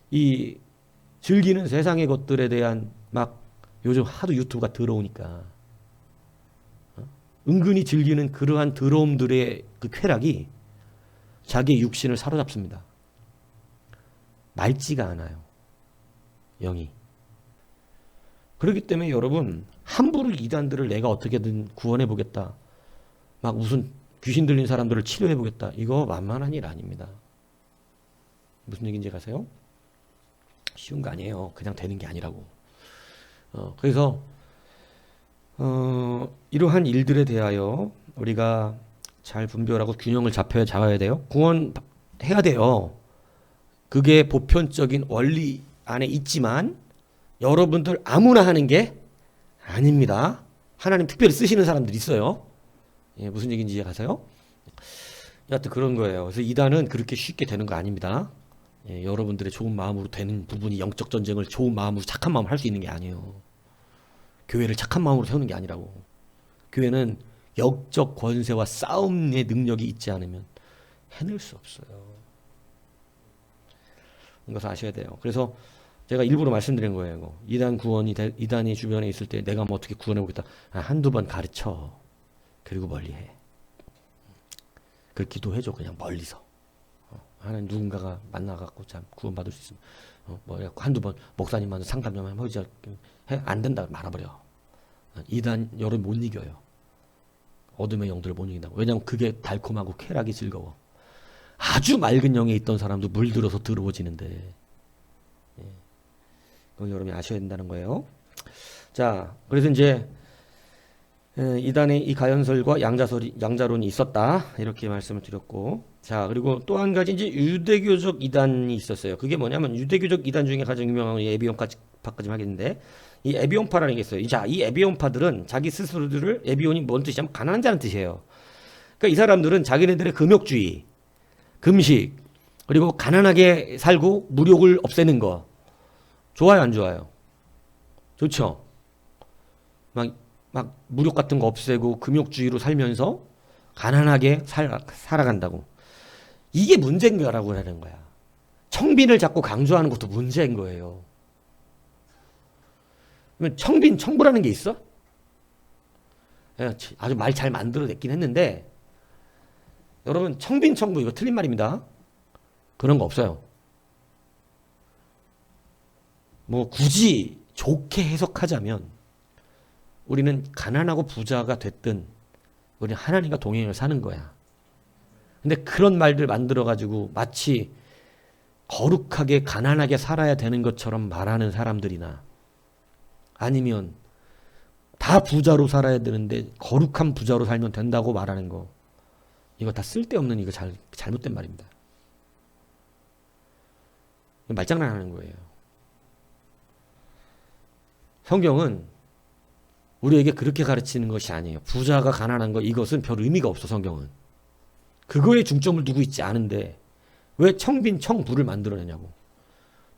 이 즐기는 세상의 것들에 대한 막 요즘 하도 유튜브가 더러우니까 은근히 즐기는 그러한 더러움들의 그 쾌락이 자기의 육신을 사로잡습니다. 맑지가 않아요. 영이. 그렇기 때문에 여러분 함부로 이단들을 내가 어떻게든 구원해 보겠다. 막 무슨 귀신 들린 사람들을 치료해 보겠다. 이거 만만한 일 아닙니다. 무슨 얘기인지 아세요? 쉬운 거 아니에요. 그냥 되는 게 아니라고. 그래서 이러한 일들에 대하여 우리가 잘 분별하고 균형을 잡아야 돼요. 구원해야 돼요. 그게 보편적인 원리 안에 있지만 여러분들 아무나 하는 게 아닙니다. 하나님 특별히 쓰시는 사람들이 있어요. 예, 무슨 얘기인지 아세요? 여하튼 그런 거예요. 그래서 이단은 그렇게 쉽게 되는 거 아닙니다. 예, 여러분들의 좋은 마음으로 되는 부분이 영적 전쟁을 좋은 마음으로 착한 마음으로 할 수 있는 게 아니에요. 교회를 착한 마음으로 세우는 게 아니라고. 교회는 영적 권세와 싸움의 능력이 있지 않으면 해낼 수 없어요. 이것을 아셔야 돼요. 그래서 제가 일부러 말씀드린 거예요. 이단이 주변에 있을 때 내가 뭐 어떻게 구원해 보겠다. 한두 번 가르쳐. 그리고 멀리해. 그 기도해줘. 그냥 멀리서. 하나님 누군가가 만나갖고 참 구원받을 수 있으면 뭐 한두 번 목사님한테 상담 좀 하면 안 된다 말아버려. 이단 여러분 못 이겨요. 어둠의 영들을 못 이긴다고. 왜냐하면 그게 달콤하고 쾌락이 즐거워. 아주 맑은 영에 있던 사람도 물들어서 더러워지는데 그건 여러분이 아셔야 된다는 거예요. 자, 그래서 이제 이단의 이 가연설과 양자론이 있었다 이렇게 말씀을 드렸고, 자 그리고 또 한 가지 이제 유대교적 이단이 있었어요. 그게 뭐냐면 유대교적 이단 중에 가장 유명한 에비온파까지 하겠는데 이 에비온파라는 게 있어요. 자, 이 에비온파들은 자기 스스로들을 에비온이 뭔 뜻이냐면 가난한 자는 뜻이에요. 그러니까 이 사람들은 자기네들의 금욕주의, 금식 그리고 가난하게 살고 무욕을 없애는 거 좋아요 안 좋아요? 좋죠. 막 무력 같은 거 없애고 금욕주의로 살면서 가난하게 살아간다고. 이게 문제인 거라고 하는 거야. 청빈을 자꾸 강조하는 것도 문제인 거예요. 청빈, 청부라는 게 있어? 아주 말 잘 만들어냈긴 했는데, 여러분, 청빈, 청부, 이거 틀린 말입니다. 그런 거 없어요. 뭐, 굳이 좋게 해석하자면, 우리는 가난하고 부자가 됐든, 우리는 하나님과 동행을 사는 거야. 근데 그런 말들 만들어가지고, 마치 거룩하게, 가난하게 살아야 되는 것처럼 말하는 사람들이나, 아니면, 다 부자로 살아야 되는데 거룩한 부자로 살면 된다고 말하는 거, 이거 다 쓸데없는, 이거 잘못된 말입니다. 말장난하는 거예요. 성경은 우리에게 그렇게 가르치는 것이 아니에요. 부자가 가난한 거, 이것은 별 의미가 없어. 성경은 그거에 중점을 두고 있지 않은데 왜 청빈 청부를 만들어내냐고.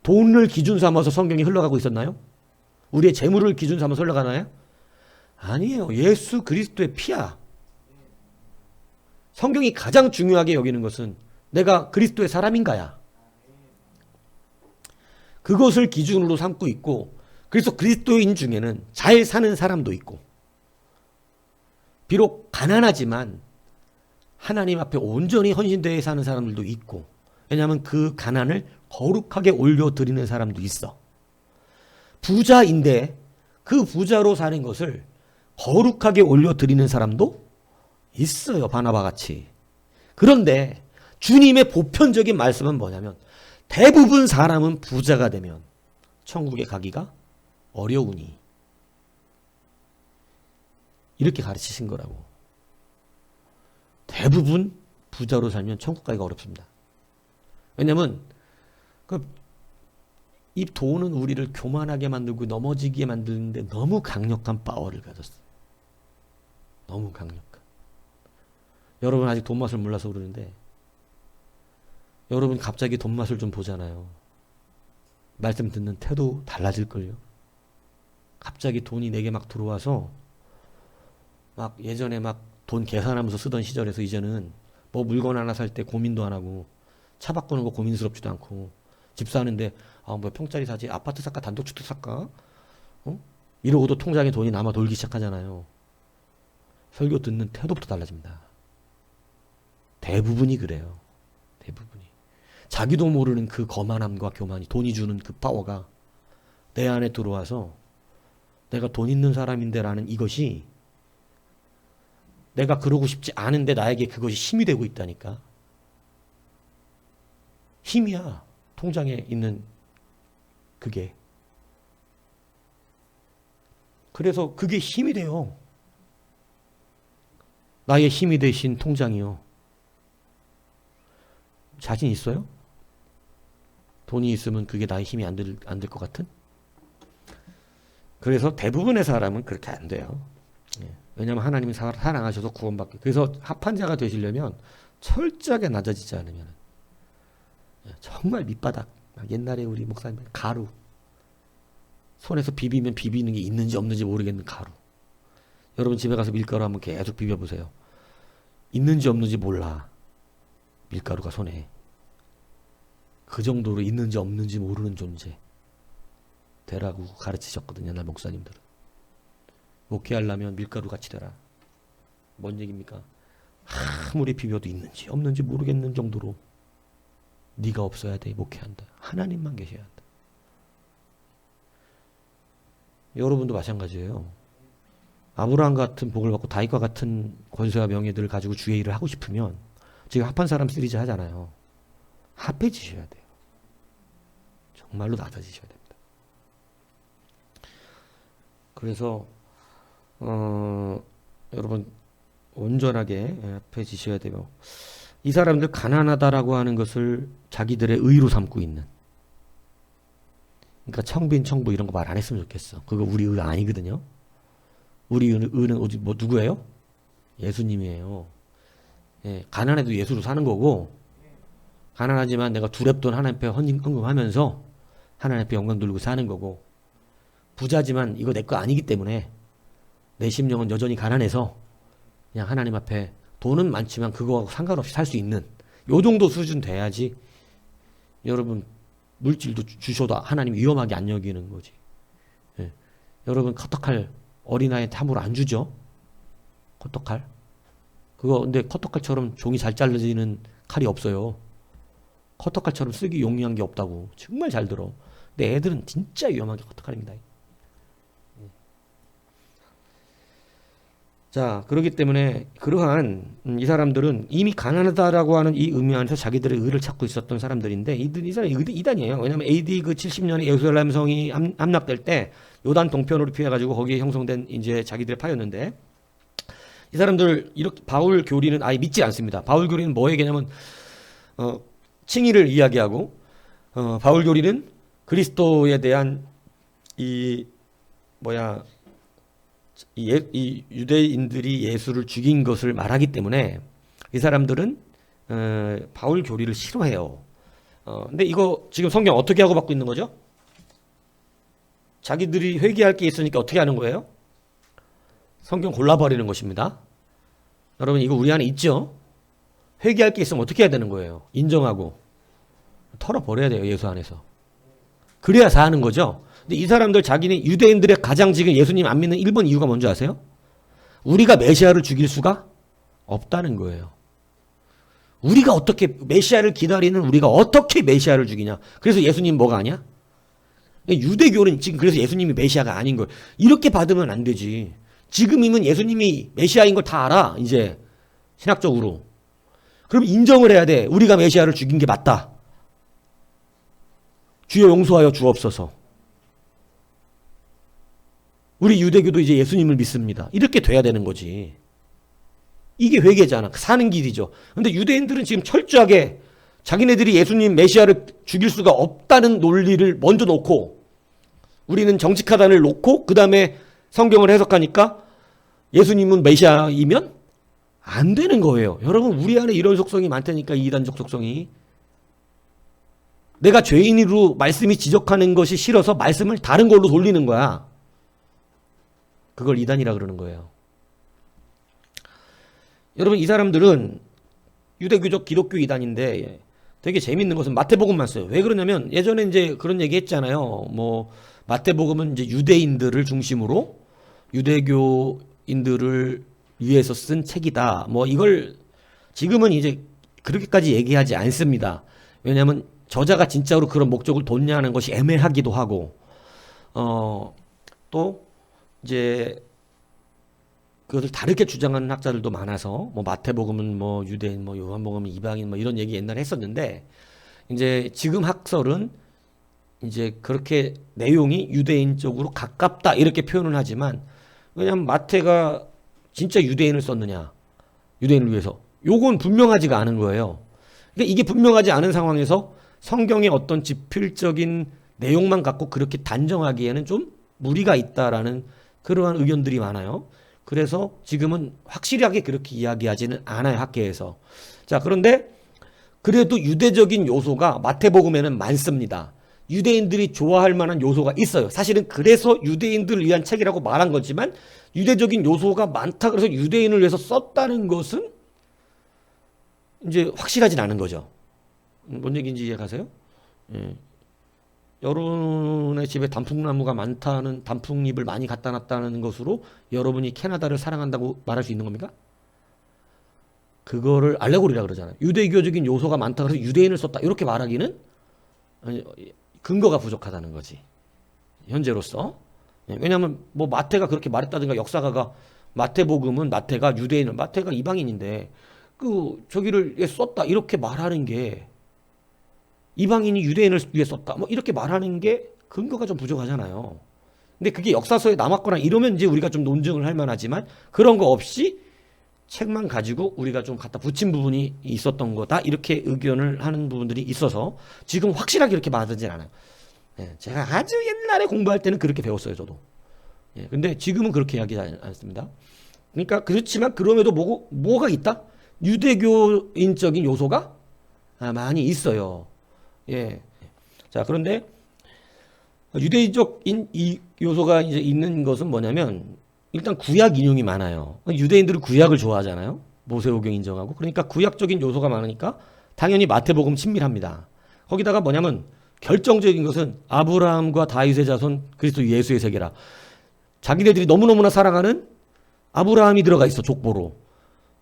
돈을 기준 삼아서 성경이 흘러가고 있었나요? 우리의 재물을 기준 삼아서 흘러가나요? 아니에요. 예수 그리스도의 피야. 성경이 가장 중요하게 여기는 것은 내가 그리스도의 사람인가야. 그것을 기준으로 삼고 있고, 그래서 그리스도인 중에는 잘 사는 사람도 있고, 비록 가난하지만 하나님 앞에 온전히 헌신되어 사는 사람들도 있고, 왜냐하면 그 가난을 거룩하게 올려드리는 사람도 있어. 부자인데 그 부자로 사는 것을 거룩하게 올려드리는 사람도 있어요. 바나바 같이. 그런데 주님의 보편적인 말씀은 뭐냐면, 대부분 사람은 부자가 되면 천국에 가기가 어려우니, 이렇게 가르치신 거라고. 대부분 부자로 살면 천국 가기가 어렵습니다. 왜냐면 이 돈은 우리를 교만하게 만들고 넘어지게 만드는데 너무 강력한 파워를 가졌어요. 너무 강력한. 여러분 아직 돈 맛을 몰라서 그러는데, 여러분 갑자기 돈 맛을 좀 보잖아요. 말씀 듣는 태도 달라질걸요. 갑자기 돈이 내게 막 들어와서, 막 예전에 막 돈 계산하면서 쓰던 시절에서 이제는 뭐 물건 하나 살 때 고민도 안 하고, 차 바꾸는 거 고민스럽지도 않고, 집 사는데 뭐 평짜리 사지, 아파트 살까 단독주택 살까, 이러고도 통장에 돈이 남아 돌기 시작하잖아요. 설교 듣는 태도부터 달라집니다. 대부분이 그래요. 대부분이. 자기도 모르는 그 거만함과 교만이, 돈이 주는 그 파워가 내 안에 들어와서 내가 돈 있는 사람인데 라는 이것이, 내가 그러고 싶지 않은데 나에게 그것이 힘이 되고 있다니까. 힘이야. 통장에 있는 그게. 그래서 그게 힘이 돼요. 나의 힘이 되신 통장이요. 자신 있어요? 돈이 있으면 그게 나의 힘이 안 될 것 같은? 그래서 대부분의 사람은 그렇게 안 돼요. 왜냐하면 하나님이 사랑하셔서 구원받게. 그래서 합한 자가 되시려면 철저하게 낮아지지 않으면, 정말 밑바닥, 옛날에 우리 목사님 가루, 손에서 비비면 비비는 게 있는지 없는지 모르겠는 가루. 여러분 집에 가서 밀가루 한번 계속 비벼보세요. 있는지 없는지 몰라. 밀가루가 손에. 그 정도로 있는지 없는지 모르는 존재 되라고 가르치셨거든요. 옛날 목사님들은. 목회하려면 밀가루 같이 되라. 뭔 얘기입니까? 아무리 비벼도 있는지 없는지 모르겠는 정도로 네가 없어야 돼. 목회한다. 하나님만 계셔야 한다. 여러분도 마찬가지예요. 아브라함 같은 복을 받고 다윗과 같은 권세와 명예들을 가지고 주의 일을 하고 싶으면, 지금 합한 사람 시리즈 하잖아요. 합해지셔야 돼요. 정말로 낮아지셔야 됩니다. 그래서 여러분 온전하게 합해지셔야 되고, 이 사람들 가난하다라고 하는 것을 자기들의 의로 삼고 있는, 그러니까 청빈 청부 이런 거 말 안 했으면 좋겠어. 그거 우리 의 아니거든요. 우리 의는 오직 뭐 누구예요? 예수님이에요. 예, 가난해도 예수로 사는 거고, 가난하지만 내가 두렵돈 하나님 앞에 헌금하면서 하나님 앞에 영광 돌리고 사는 거고, 부자지만 이거 내 거 아니기 때문에 내 심령은 여전히 가난해서 그냥 하나님 앞에 돈은 많지만 그거하고 상관없이 살 수 있는 요 정도 수준 돼야지 여러분 물질도 주셔도 하나님 위험하게 안 여기는 거지. 예. 여러분 커터칼 어린아이한테 함부로 안 주죠? 커터칼? 그거 근데 커터칼처럼 종이 잘 잘라지는 칼이 없어요. 커터칼처럼 쓰기 용이한 게 없다고. 정말 잘 들어. 근데 애들은 진짜 위험하게 커터칼입니다. 자, 그렇기 때문에 그러한 이 사람들은 이미 가난하다라고 하는 이 의미 안에서 자기들의 의를 찾고 있었던 사람들인데 이 사람이 이단이에요. 왜냐하면 AD 그 70년에 예루살렘 성이 함락될 때 요단 동편으로 피해가지고 거기에 형성된 이제 자기들의 파였는데 이 사람들 이렇게 바울 교리는 아예 믿지 않습니다. 바울 교리는 뭐 얘기냐면 칭의를 이야기하고 바울 교리는 그리스도에 대한 이 유대인들이 예수를 죽인 것을 말하기 때문에 이 사람들은 바울 교리를 싫어해요. 근데 이거 지금 성경 어떻게 하고 받고 있는 거죠? 자기들이 회개할 게 있으니까 어떻게 하는 거예요? 성경 골라버리는 것입니다. 여러분 이거 우리 안에 있죠? 회개할 게 있으면 어떻게 해야 되는 거예요? 인정하고 털어버려야 돼요. 예수 안에서. 그래야 사는 거죠. 근데 이 사람들 자기는 유대인들의 가장 지금 예수님 안 믿는 1번 이유가 뭔지 아세요? 우리가 메시아를 죽일 수가 없다는 거예요. 우리가 어떻게 메시아를 기다리는 우리가 어떻게 메시아를 죽이냐. 그래서 예수님 뭐가 아니야? 유대교는 지금 그래서 예수님이 메시아가 아닌 거예요. 이렇게 받으면 안 되지. 지금이면 예수님이 메시아인 걸 다 알아. 이제 신학적으로. 그럼 인정을 해야 돼. 우리가 메시아를 죽인 게 맞다. 주여 용서하여 주옵소서. 우리 유대교도 이제 예수님을 믿습니다. 이렇게 돼야 되는 거지. 이게 회개잖아. 사는 길이죠. 근데 유대인들은 지금 철저하게 자기네들이 예수님 메시아를 죽일 수가 없다는 논리를 먼저 놓고 우리는 정직하다를 놓고 그 다음에 성경을 해석하니까 예수님은 메시아이면 안 되는 거예요. 여러분 우리 안에 이런 속성이 많다니까. 이단적 속성이. 내가 죄인으로 말씀이 지적하는 것이 싫어서 말씀을 다른 걸로 돌리는 거야. 그걸 이단이라 그러는 거예요. 여러분 이 사람들은 유대교적 기독교 이단인데 되게 재밌는 것은 마태복음만 써요. 왜 그러냐면 예전에 이제 그런 얘기 했잖아요. 뭐 마태복음은 이제 유대인들을 중심으로 유대교인들을 위해서 쓴 책이다. 뭐 이걸 지금은 이제 그렇게까지 얘기하지 않습니다. 왜냐하면 저자가 진짜로 그런 목적을 뒀냐는 것이 애매하기도 하고 또 이제 그것을 다르게 주장하는 학자들도 많아서 뭐 마태복음은 뭐 유대인, 뭐 요한복음은 이방인, 뭐 이런 얘기 옛날에 했었는데 이제 지금 학설은 이제 그렇게 내용이 유대인 쪽으로 가깝다 이렇게 표현을 하지만 왜냐하면 마태가 진짜 유대인을 썼느냐, 유대인을 위해서, 요건 분명하지가 않은 거예요. 그러니까 이게 분명하지 않은 상황에서 성경의 어떤 지필적인 내용만 갖고 그렇게 단정하기에는 좀 무리가 있다라는 그러한 의견들이 많아요. 그래서 지금은 확실하게 그렇게 이야기하지는 않아요, 학계에서. 자, 그런데 그래도 유대적인 요소가 마태복음에는 많습니다. 유대인들이 좋아할 만한 요소가 있어요. 사실은 그래서 유대인들을 위한 책이라고 말한 거지만 유대적인 요소가 많다 그래서 유대인을 위해서 썼다는 것은 이제 확실하진 않은 거죠. 뭔 얘기인지 이해가세요? 예. 여러분의 집에 단풍나무가 많다는, 단풍잎을 많이 갖다 놨다는 것으로 여러분이 캐나다를 사랑한다고 말할 수 있는 겁니까? 그거를 알레고리라 그러잖아요. 유대교적인 요소가 많다 그래서 유대인을 썼다 이렇게 말하기는 근거가 부족하다는 거지, 현재로서. 왜냐하면 뭐 마태가 그렇게 말했다든가 역사가가 마태복음은 마태가 유대인을, 마태가 이방인인데 그 저기를 썼다 이렇게 말하는 게, 이방인이 유대인을 위해 썼다 뭐 이렇게 말하는 게 근거가 좀 부족하잖아요. 근데 그게 역사서에 남았거나 이러면 이제 우리가 좀 논증을 할 만하지만 그런 거 없이 책만 가지고 우리가 좀 갖다 붙인 부분이 있었던 거다 이렇게 의견을 하는 부분들이 있어서 지금 확실하게 이렇게 말하진 않아요. 예, 제가 아주 옛날에 공부할 때는 그렇게 배웠어요, 저도. 예, 근데 지금은 그렇게 이야기하지 않습니다. 그러니까 그렇지만 그럼에도 뭐가 있다? 유대교인적인 요소가 많이 있어요. 예. 자, 그런데 유대인적인 이 요소가 이제 있는 것은 뭐냐면 일단 구약 인용이 많아요. 유대인들은 구약을 좋아하잖아요. 모세오경 인정하고. 그러니까 구약적인 요소가 많으니까 당연히 마태복음 친밀합니다. 거기다가 뭐냐면 결정적인 것은 아브라함과 다윗의 자손 그리스도 예수의 세계라. 자기네들이 너무너무나 사랑하는 아브라함이 들어가 있어, 족보로.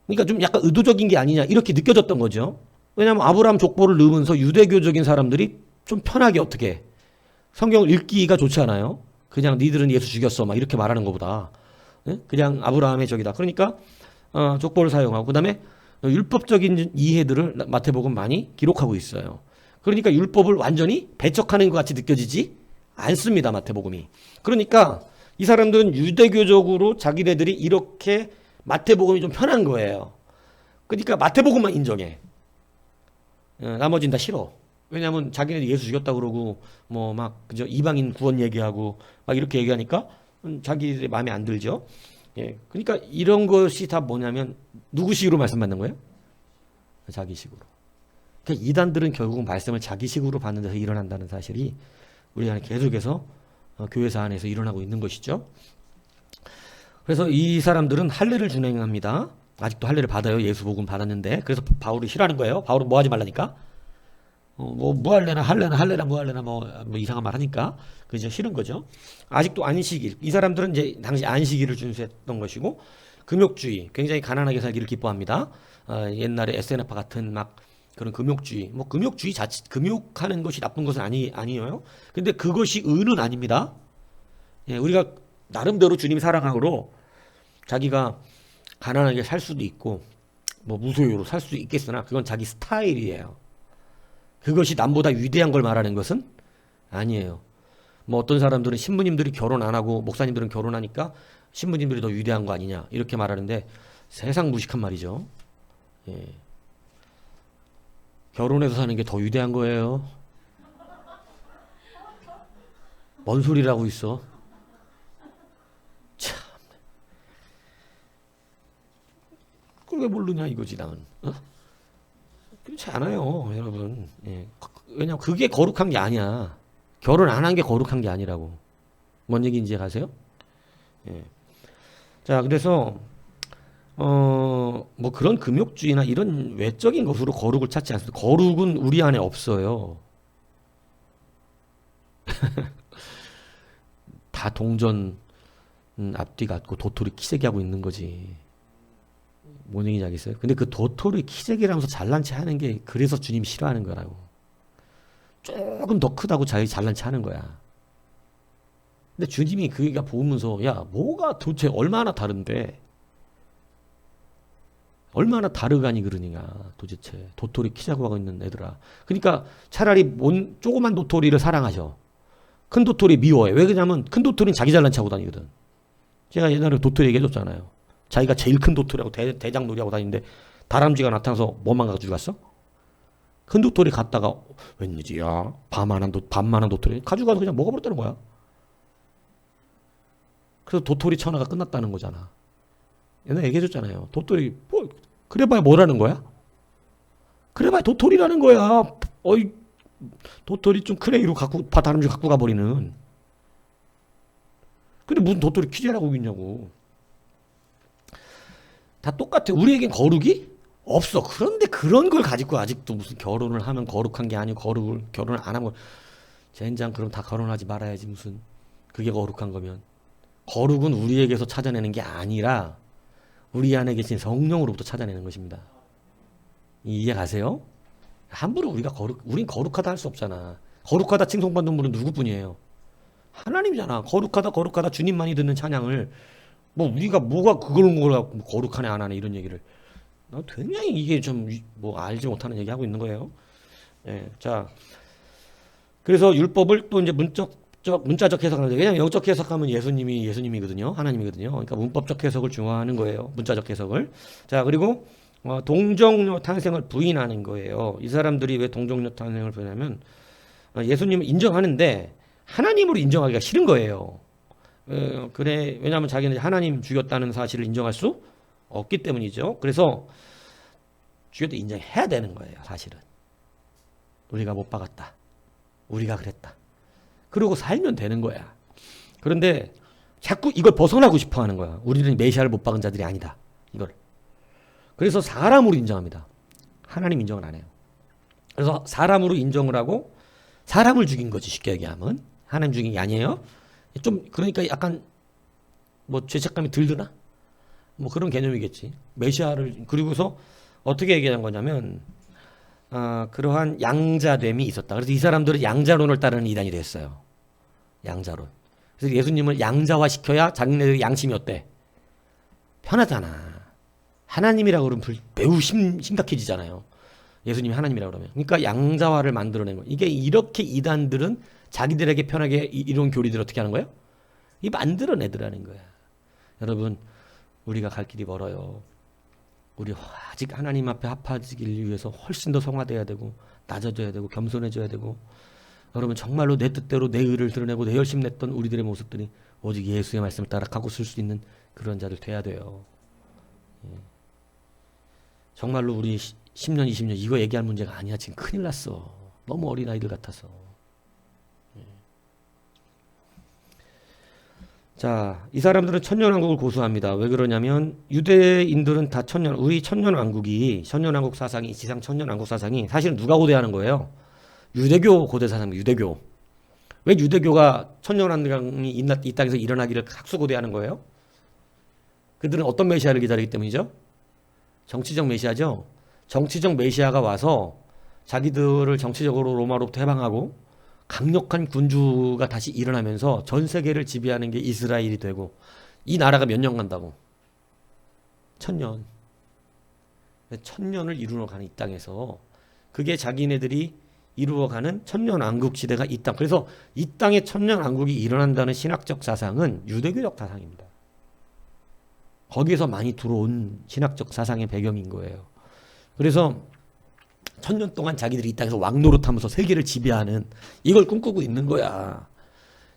그러니까 좀 약간 의도적인 게 아니냐 이렇게 느껴졌던 거죠. 왜냐하면 아브라함 족보를 넣으면서 유대교적인 사람들이 좀 편하게 어떻게 성경을 읽기가 좋지 않아요? 그냥 니들은 예수 죽였어 막 이렇게 말하는 것보다 그냥 아브라함의 적이다. 그러니까 족보를 사용하고 그다음에 율법적인 이해들을 마태복음 많이 기록하고 있어요. 그러니까 율법을 완전히 배척하는 것 같이 느껴지지 않습니다. 마태복음이. 그러니까 이 사람들은 유대교적으로 자기네들이 이렇게 마태복음이 좀 편한 거예요. 그러니까 마태복음만 인정해. 나머지는 다 싫어. 왜냐하면 자기네들 예수 죽였다 그러고 뭐 막 그저 이방인 구원 얘기하고 막 이렇게 얘기하니까 자기들이 마음에 안 들죠. 예, 그러니까 이런 것이 다 뭐냐면 누구식으로 말씀받는 거예요? 자기식으로. 그러니까 이단들은 결국은 말씀을 자기식으로 받는 데서 일어난다는 사실이 우리 안에 계속해서 교회사 안에서 일어나고 있는 것이죠. 그래서 이 사람들은 할례를 준행합니다. 아직도 할례를 받아요. 예수 복음 받았는데. 그래서 바울이 싫어하는 거예요. 바울은 뭐 하지 말라니까? 뭐 할래나 뭐 할래나 뭐 이상한 말 하니까 그 이제 싫은 거죠. 아직도 안식일. 이 사람들은 이제 당시 안식일을 준수했던 것이고 금욕주의. 굉장히 가난하게 살기를 기뻐합니다. 옛날에 에세나파 같은 막 그런 금욕주의. 뭐 금욕주의 자체 금욕하는 것이 나쁜 것은 아니에요. 근데 그것이 의는 아닙니다. 예, 우리가 나름대로 주님 사랑으로 자기가 가난하게 살 수도 있고 뭐 무소유로 살 수도 있겠으나 그건 자기 스타일이에요. 그것이 남보다 위대한 걸 말하는 것은 아니에요. 뭐 어떤 사람들은 신부님들이 결혼 안 하고 목사님들은 결혼하니까 신부님들이 더 위대한 거 아니냐 이렇게 말하는데 세상 무식한 말이죠. 예. 결혼해서 사는 게 더 위대한 거예요. 뭔 소리라고 있어? 참. 그걸 왜 모르냐 이거지 나는. 그렇지 않아요, 여러분. 예. 왜냐면 그게 거룩한 게 아니야. 결혼 안 한 게 거룩한 게 아니라고. 뭔 얘기인지 아세요? 예. 자, 그래서 뭐 그런 금욕주의나 이런 외적인 것으로 거룩을 찾지 않습니다. 거룩은 우리 안에 없어요. 다 동전 앞뒤 같고 도토리 키재기하고 있는 거지. 뭔 얘기인지 알겠어요? 근데 그 도토리 키재기라면서 잘난 체 하는 게 그래서 주님이 싫어하는 거라고. 조금 더 크다고 자기 잘난 체 하는 거야. 근데 주님이 그가 보면서 야 뭐가 도대체 얼마나 다른데 얼마나 다르가니 그러니까 도대체 도토리 키자고 하고 있는 애들아. 그러니까 차라리 조그만 도토리를 사랑하셔. 큰 도토리 미워해. 왜 그러냐면 큰 도토리는 자기 잘난 체 하고 다니거든. 제가 옛날에 도토리 얘기해줬잖아요. 자기가 제일 큰 도토리하고 대장놀이 하고 다니는데 다람쥐가 나타나서 뭐만 가지고 갔어? 큰 도토리 갔다가 웬일이야? 반만한 도토리 가져가서 그냥 먹어버렸다는 거야. 그래서 도토리 천하가 끝났다는 거잖아. 옛날에 얘기해줬잖아요. 도토리 뭐 그래봐야 뭐라는 거야? 그래봐야 도토리라는 거야. 어이 도토리 좀 큰 애로 다람쥐 갖고 가버리는. 근데 무슨 도토리 키재라고 있냐고. 다 똑같아. 우리에겐 거룩이 없어. 그런데 그런 걸 가지고 아직도 무슨 결혼을 하면 거룩한 게 아니고 결혼을 안 하면 젠장 그럼 다 결혼하지 말아야지 무슨 그게 거룩한 거면. 거룩은 우리에게서 찾아내는 게 아니라 우리 안에 계신 성령으로부터 찾아내는 것입니다. 이해 가세요? 함부로 우린 거룩하다 할 수 없잖아. 거룩하다 칭송받는 분은 누구뿐이에요? 하나님이잖아. 거룩하다 주님만이 듣는 찬양을 뭐 우리가 뭐가 그걸 거룩하네 안 하네 이런 얘기를 굉장히 이게 좀 뭐 알지 못하는 얘기하고 있는 거예요. 예, 자 그래서 율법을 또 이제 문자적 해석하는데 왜냐면 영적 해석하면 예수님이거든요. 하나님이거든요. 그러니까 문법적 해석을 중화하는 거예요. 문자적 해석을. 자 그리고 동정녀 탄생을 부인하는 거예요. 이 사람들이 왜 동정녀 탄생을 부인하면 예수님을 인정하는데 하나님으로 인정하기가 싫은 거예요. 그래 왜냐하면 자기는 하나님 죽였다는 사실을 인정할 수 없기 때문이죠. 그래서 죽였다 인정해야 되는 거예요. 사실은 우리가 못 박았다. 우리가 그랬다. 그러고 살면 되는 거야. 그런데 자꾸 이걸 벗어나고 싶어 하는 거야. 우리는 메시아를 못 박은 자들이 아니다. 이걸. 그래서 사람으로 인정합니다. 하나님 인정을 안 해요. 그래서 사람으로 인정을 하고 사람을 죽인 거지, 쉽게 얘기하면. 하나님 죽인 게 아니에요. 좀 그러니까 약간 뭐 죄책감이 들드나? 뭐 그런 개념이겠지. 메시아를 그리고서 어떻게 얘기한 거냐면 그러한 양자됨이 있었다. 그래서 이 사람들은 양자론을 따르는 이단이 됐어요. 양자론. 그래서 예수님을 양자화 시켜야 자기네들이 양심이 어때? 편하잖아. 하나님이라고 그러면 매우 심각해지잖아요. 예수님이 하나님이라고 그러면. 그러니까 양자화를 만들어낸 거예요. 이게 이렇게 이단들은 자기들에게 편하게 이런 교리들을 어떻게 하는 거예요? 이 만들어내더라는 거야. 여러분, 우리가 갈 길이 멀어요. 우리 아직 하나님 앞에 합하기 위해서 훨씬 더 성화돼야 되고 낮아져야 되고 겸손해져야 되고 여러분 정말로 내 뜻대로 내 의를 드러내고 내 열심 냈던 우리들의 모습들이 오직 예수의 말씀을 따라가고 쓸 수 있는 그런 자들 돼야 돼요. 정말로 우리 10년 20년 이거 얘기할 문제가 아니야. 지금 큰일 났어. 너무 어린아이들 같아서. 자, 이 사람들은 천년왕국을 고수합니다. 왜 그러냐면 유대인들은 다 우리 천년왕국 사상이 지상 천년왕국 사상이 사실은 누가 고대하는 거예요? 유대교 고대 사상입니다. 유대교. 왜 유대교가 천년왕국이 이 땅에서 일어나기를 학수고대하는 거예요? 그들은 어떤 메시아를 기다리기 때문이죠? 정치적 메시아죠. 정치적 메시아가 와서 자기들을 정치적으로 로마로부터 해방하고 강력한 군주가 다시 일어나면서 전 세계를 지배하는 게 이스라엘이 되고 이 나라가 몇 년 간다고? 1000년. 1000년을 이루어가는 이 땅에서 그게 자기네들이 이루어가는 천년왕국 시대가 이 땅. 그래서 이 땅에 천년왕국이 일어난다는 신학적 사상은 유대교적 사상입니다. 거기에서 많이 들어온 신학적 사상의 배경인 거예요. 그래서 1000년 동안 자기들이 이 땅에서 왕노릇하면서 세계를 지배하는 이걸 꿈꾸고 있는 거야.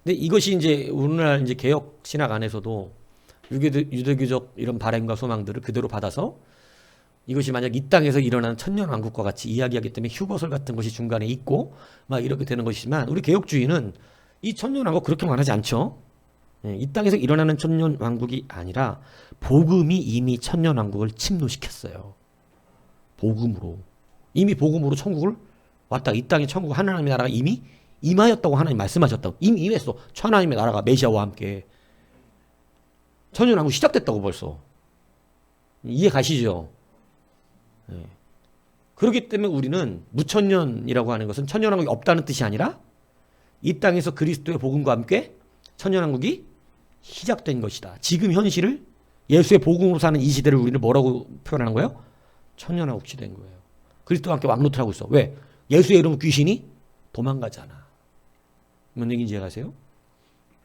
근데 이것이 이제 오늘날 이제 개혁 신학 안에서도 유대교적 이런 바램과 소망들을 그대로 받아서 이것이 만약 이 땅에서 일어나는 천년왕국과 같이 이야기하기 때문에 휴거설 같은 것이 중간에 있고 막 이렇게 되는 것이지만 우리 개혁주의는 이 천년왕국 그렇게 말하지 않죠. 이 땅에서 일어나는 천년왕국이 아니라 복음이 이미 천년왕국을 침노시켰어요. 복음으로. 이미 복음으로 천국을 왔다. 이 땅에 천국 하나님의 나라가 이미 임하였다고 하나님 말씀하셨다고. 이미 임했어. 하나님의 나라가 메시아와 함께. 천년왕국 시작됐다고 벌써. 이해 가시죠? 네. 그렇기 때문에 우리는 무천년이라고 하는 것은 천년왕국이 없다는 뜻이 아니라 이 땅에서 그리스도의 복음과 함께 천년왕국이 시작된 것이다. 지금 현실을 예수의 복음으로 사는 이 시대를 우리는 뭐라고 표현하는 거예요? 천년왕국 시대인 거예요. 그리스도와 함께 왕노릇을 하고 있어. 왜? 예수의 이름 귀신이 도망가잖아. 뭔 얘기인지 이해가세요?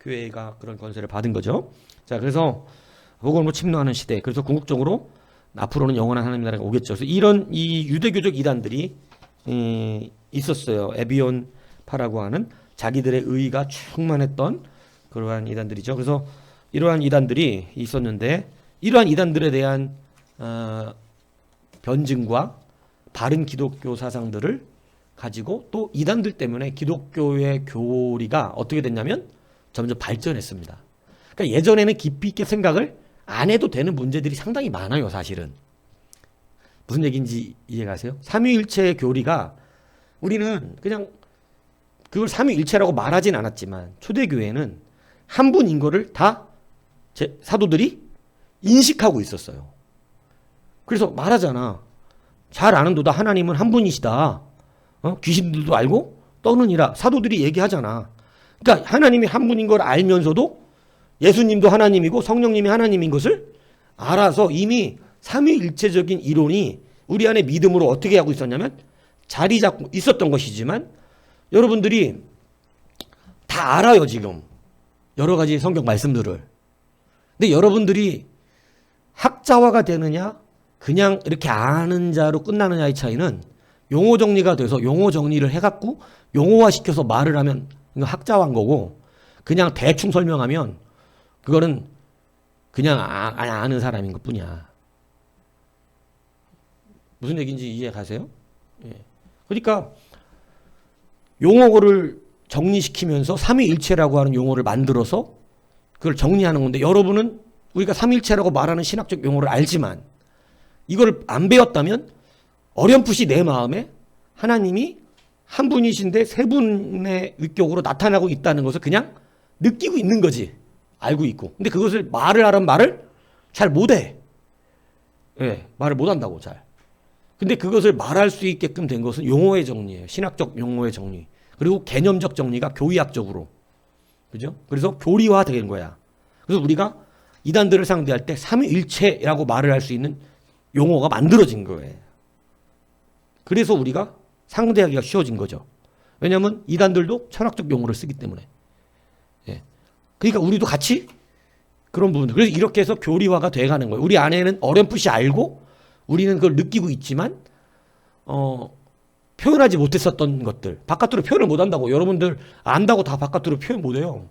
교회가 그런 권세를 받은 거죠. 자, 그래서 복음으로 침노하는 시대. 그래서 궁극적으로 앞으로는 영원한 하나님 나라가 오겠죠. 그래서 이런 이 유대교적 이단들이 있었어요. 에비온파라고 하는 자기들의 의의가 충만했던 그러한 이단들이죠. 그래서 이러한 이단들이 있었는데 이러한 이단들에 대한 변증과 바른 기독교 사상들을 가지고 또 이단들 때문에 기독교의 교리가 어떻게 됐냐면 점점 발전했습니다. 그러니까 예전에는 깊이 있게 생각을 안 해도 되는 문제들이 상당히 많아요, 사실은. 무슨 얘기인지 이해가세요? 삼위일체의 교리가 우리는 그냥 그걸 삼위일체라고 말하진 않았지만 초대교회는 한 분인 거를 다 사도들이 인식하고 있었어요. 그래서 말하잖아. 잘 아는도다 하나님은 한 분이시다. 귀신들도 알고 떠느니라. 사도들이 얘기하잖아. 그러니까 하나님이 한 분인 걸 알면서도 예수님도 하나님이고 성령님이 하나님인 것을 알아서 이미 삼위일체적인 이론이 우리 안에 믿음으로 어떻게 하고 있었냐면 자리 잡고 있었던 것이지만 여러분들이 다 알아요, 지금. 여러 가지 성경 말씀들을. 근데 여러분들이 학자화가 되느냐 그냥 이렇게 아는 자로 끝나느냐의 차이는 용어 정리가 돼서 용어 정리를 해갖고 용어화 시켜서 말을 하면 이거 학자화인 거고 그냥 대충 설명하면 그거는 그냥 아는 사람인 것 뿐이야. 무슨 얘기인지 이해 가세요? 예. 그러니까 용어를 정리시키면서 삼위일체라고 하는 용어를 만들어서 그걸 정리하는 건데 여러분은 우리가 삼일체라고 말하는 신학적 용어를 알지만 이걸 안 배웠다면 어렴풋이 내 마음에 하나님이 한 분이신데 세 분의 위격으로 나타나고 있다는 것을 그냥 느끼고 있는 거지. 알고 있고. 근데 그것을 말을 하란 말을 잘 못해. 예, 말을 못한다고 잘. 근데 그것을 말할 수 있게끔 된 것은 용어의 정리예요. 신학적 용어의 정리. 그리고 개념적 정리가 교의학적으로. 그죠? 그래서 교리화된 거야. 그래서 우리가 이단들을 상대할 때 삼위일체라고 말을 할 수 있는 용어가 만들어진 거예요. 그래서 우리가 상대하기가 쉬워진 거죠. 왜냐하면 이단들도 철학적 용어를 쓰기 때문에. 예. 그러니까 우리도 같이 그런 부분들. 그래서 이렇게 해서 교리화가 돼가는 거예요. 우리 안에는 어렴풋이 알고 우리는 그걸 느끼고 있지만 표현하지 못했었던 것들. 바깥으로 표현을 못한다고. 여러분들 안다고 다 바깥으로 표현 못해요.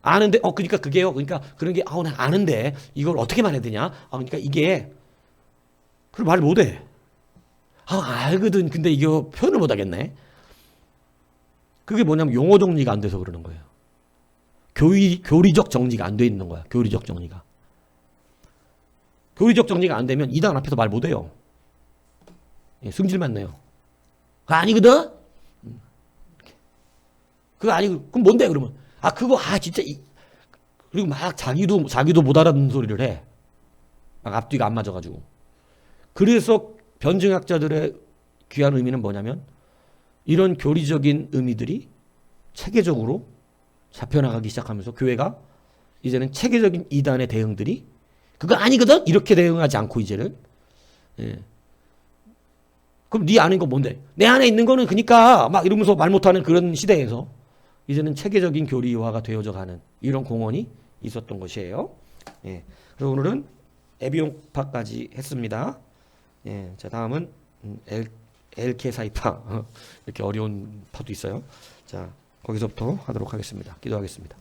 아는데 그러니까 그게요. 그러니까 그런 게 나 아는데 이걸 어떻게 말해야 되냐. 그러니까 이게 그걸 말 못해. 알거든. 근데 이거 표현을 못하겠네. 그게 뭐냐면 용어 정리가 안 돼서 그러는 거예요. 교리적 정리가 안 돼 있는 거야. 교리적 정리가. 교리적 정리가 안 되면 이단 앞에서 말 못해요. 예, 승질만 내요. 그거 아니거든? 그거 아니고, 그럼 뭔데, 그러면? 그거, 진짜, 그리고 막 자기도 못 알아듣는 소리를 해. 막 앞뒤가 안 맞아가지고. 그래서 변증학자들의 귀한 의미는 뭐냐면, 이런 교리적인 의미들이 체계적으로 잡혀나가기 시작하면서 교회가 이제는 체계적인 이단의 대응들이 그거 아니거든? 이렇게 대응하지 않고 이제는. 예. 그럼 네 안에 거 뭔데? 내 안에 있는 거는 그니까 막 이러면서 말 못하는 그런 시대에서 이제는 체계적인 교리화가 되어져 가는 이런 공헌이 있었던 것이에요. 예. 그리고 오늘은 에비용파까지 했습니다. 예. 자, 다음은 엘케사이파 이렇게 어려운 파도 있어요. 자, 거기서부터 하도록 하겠습니다. 기도하겠습니다.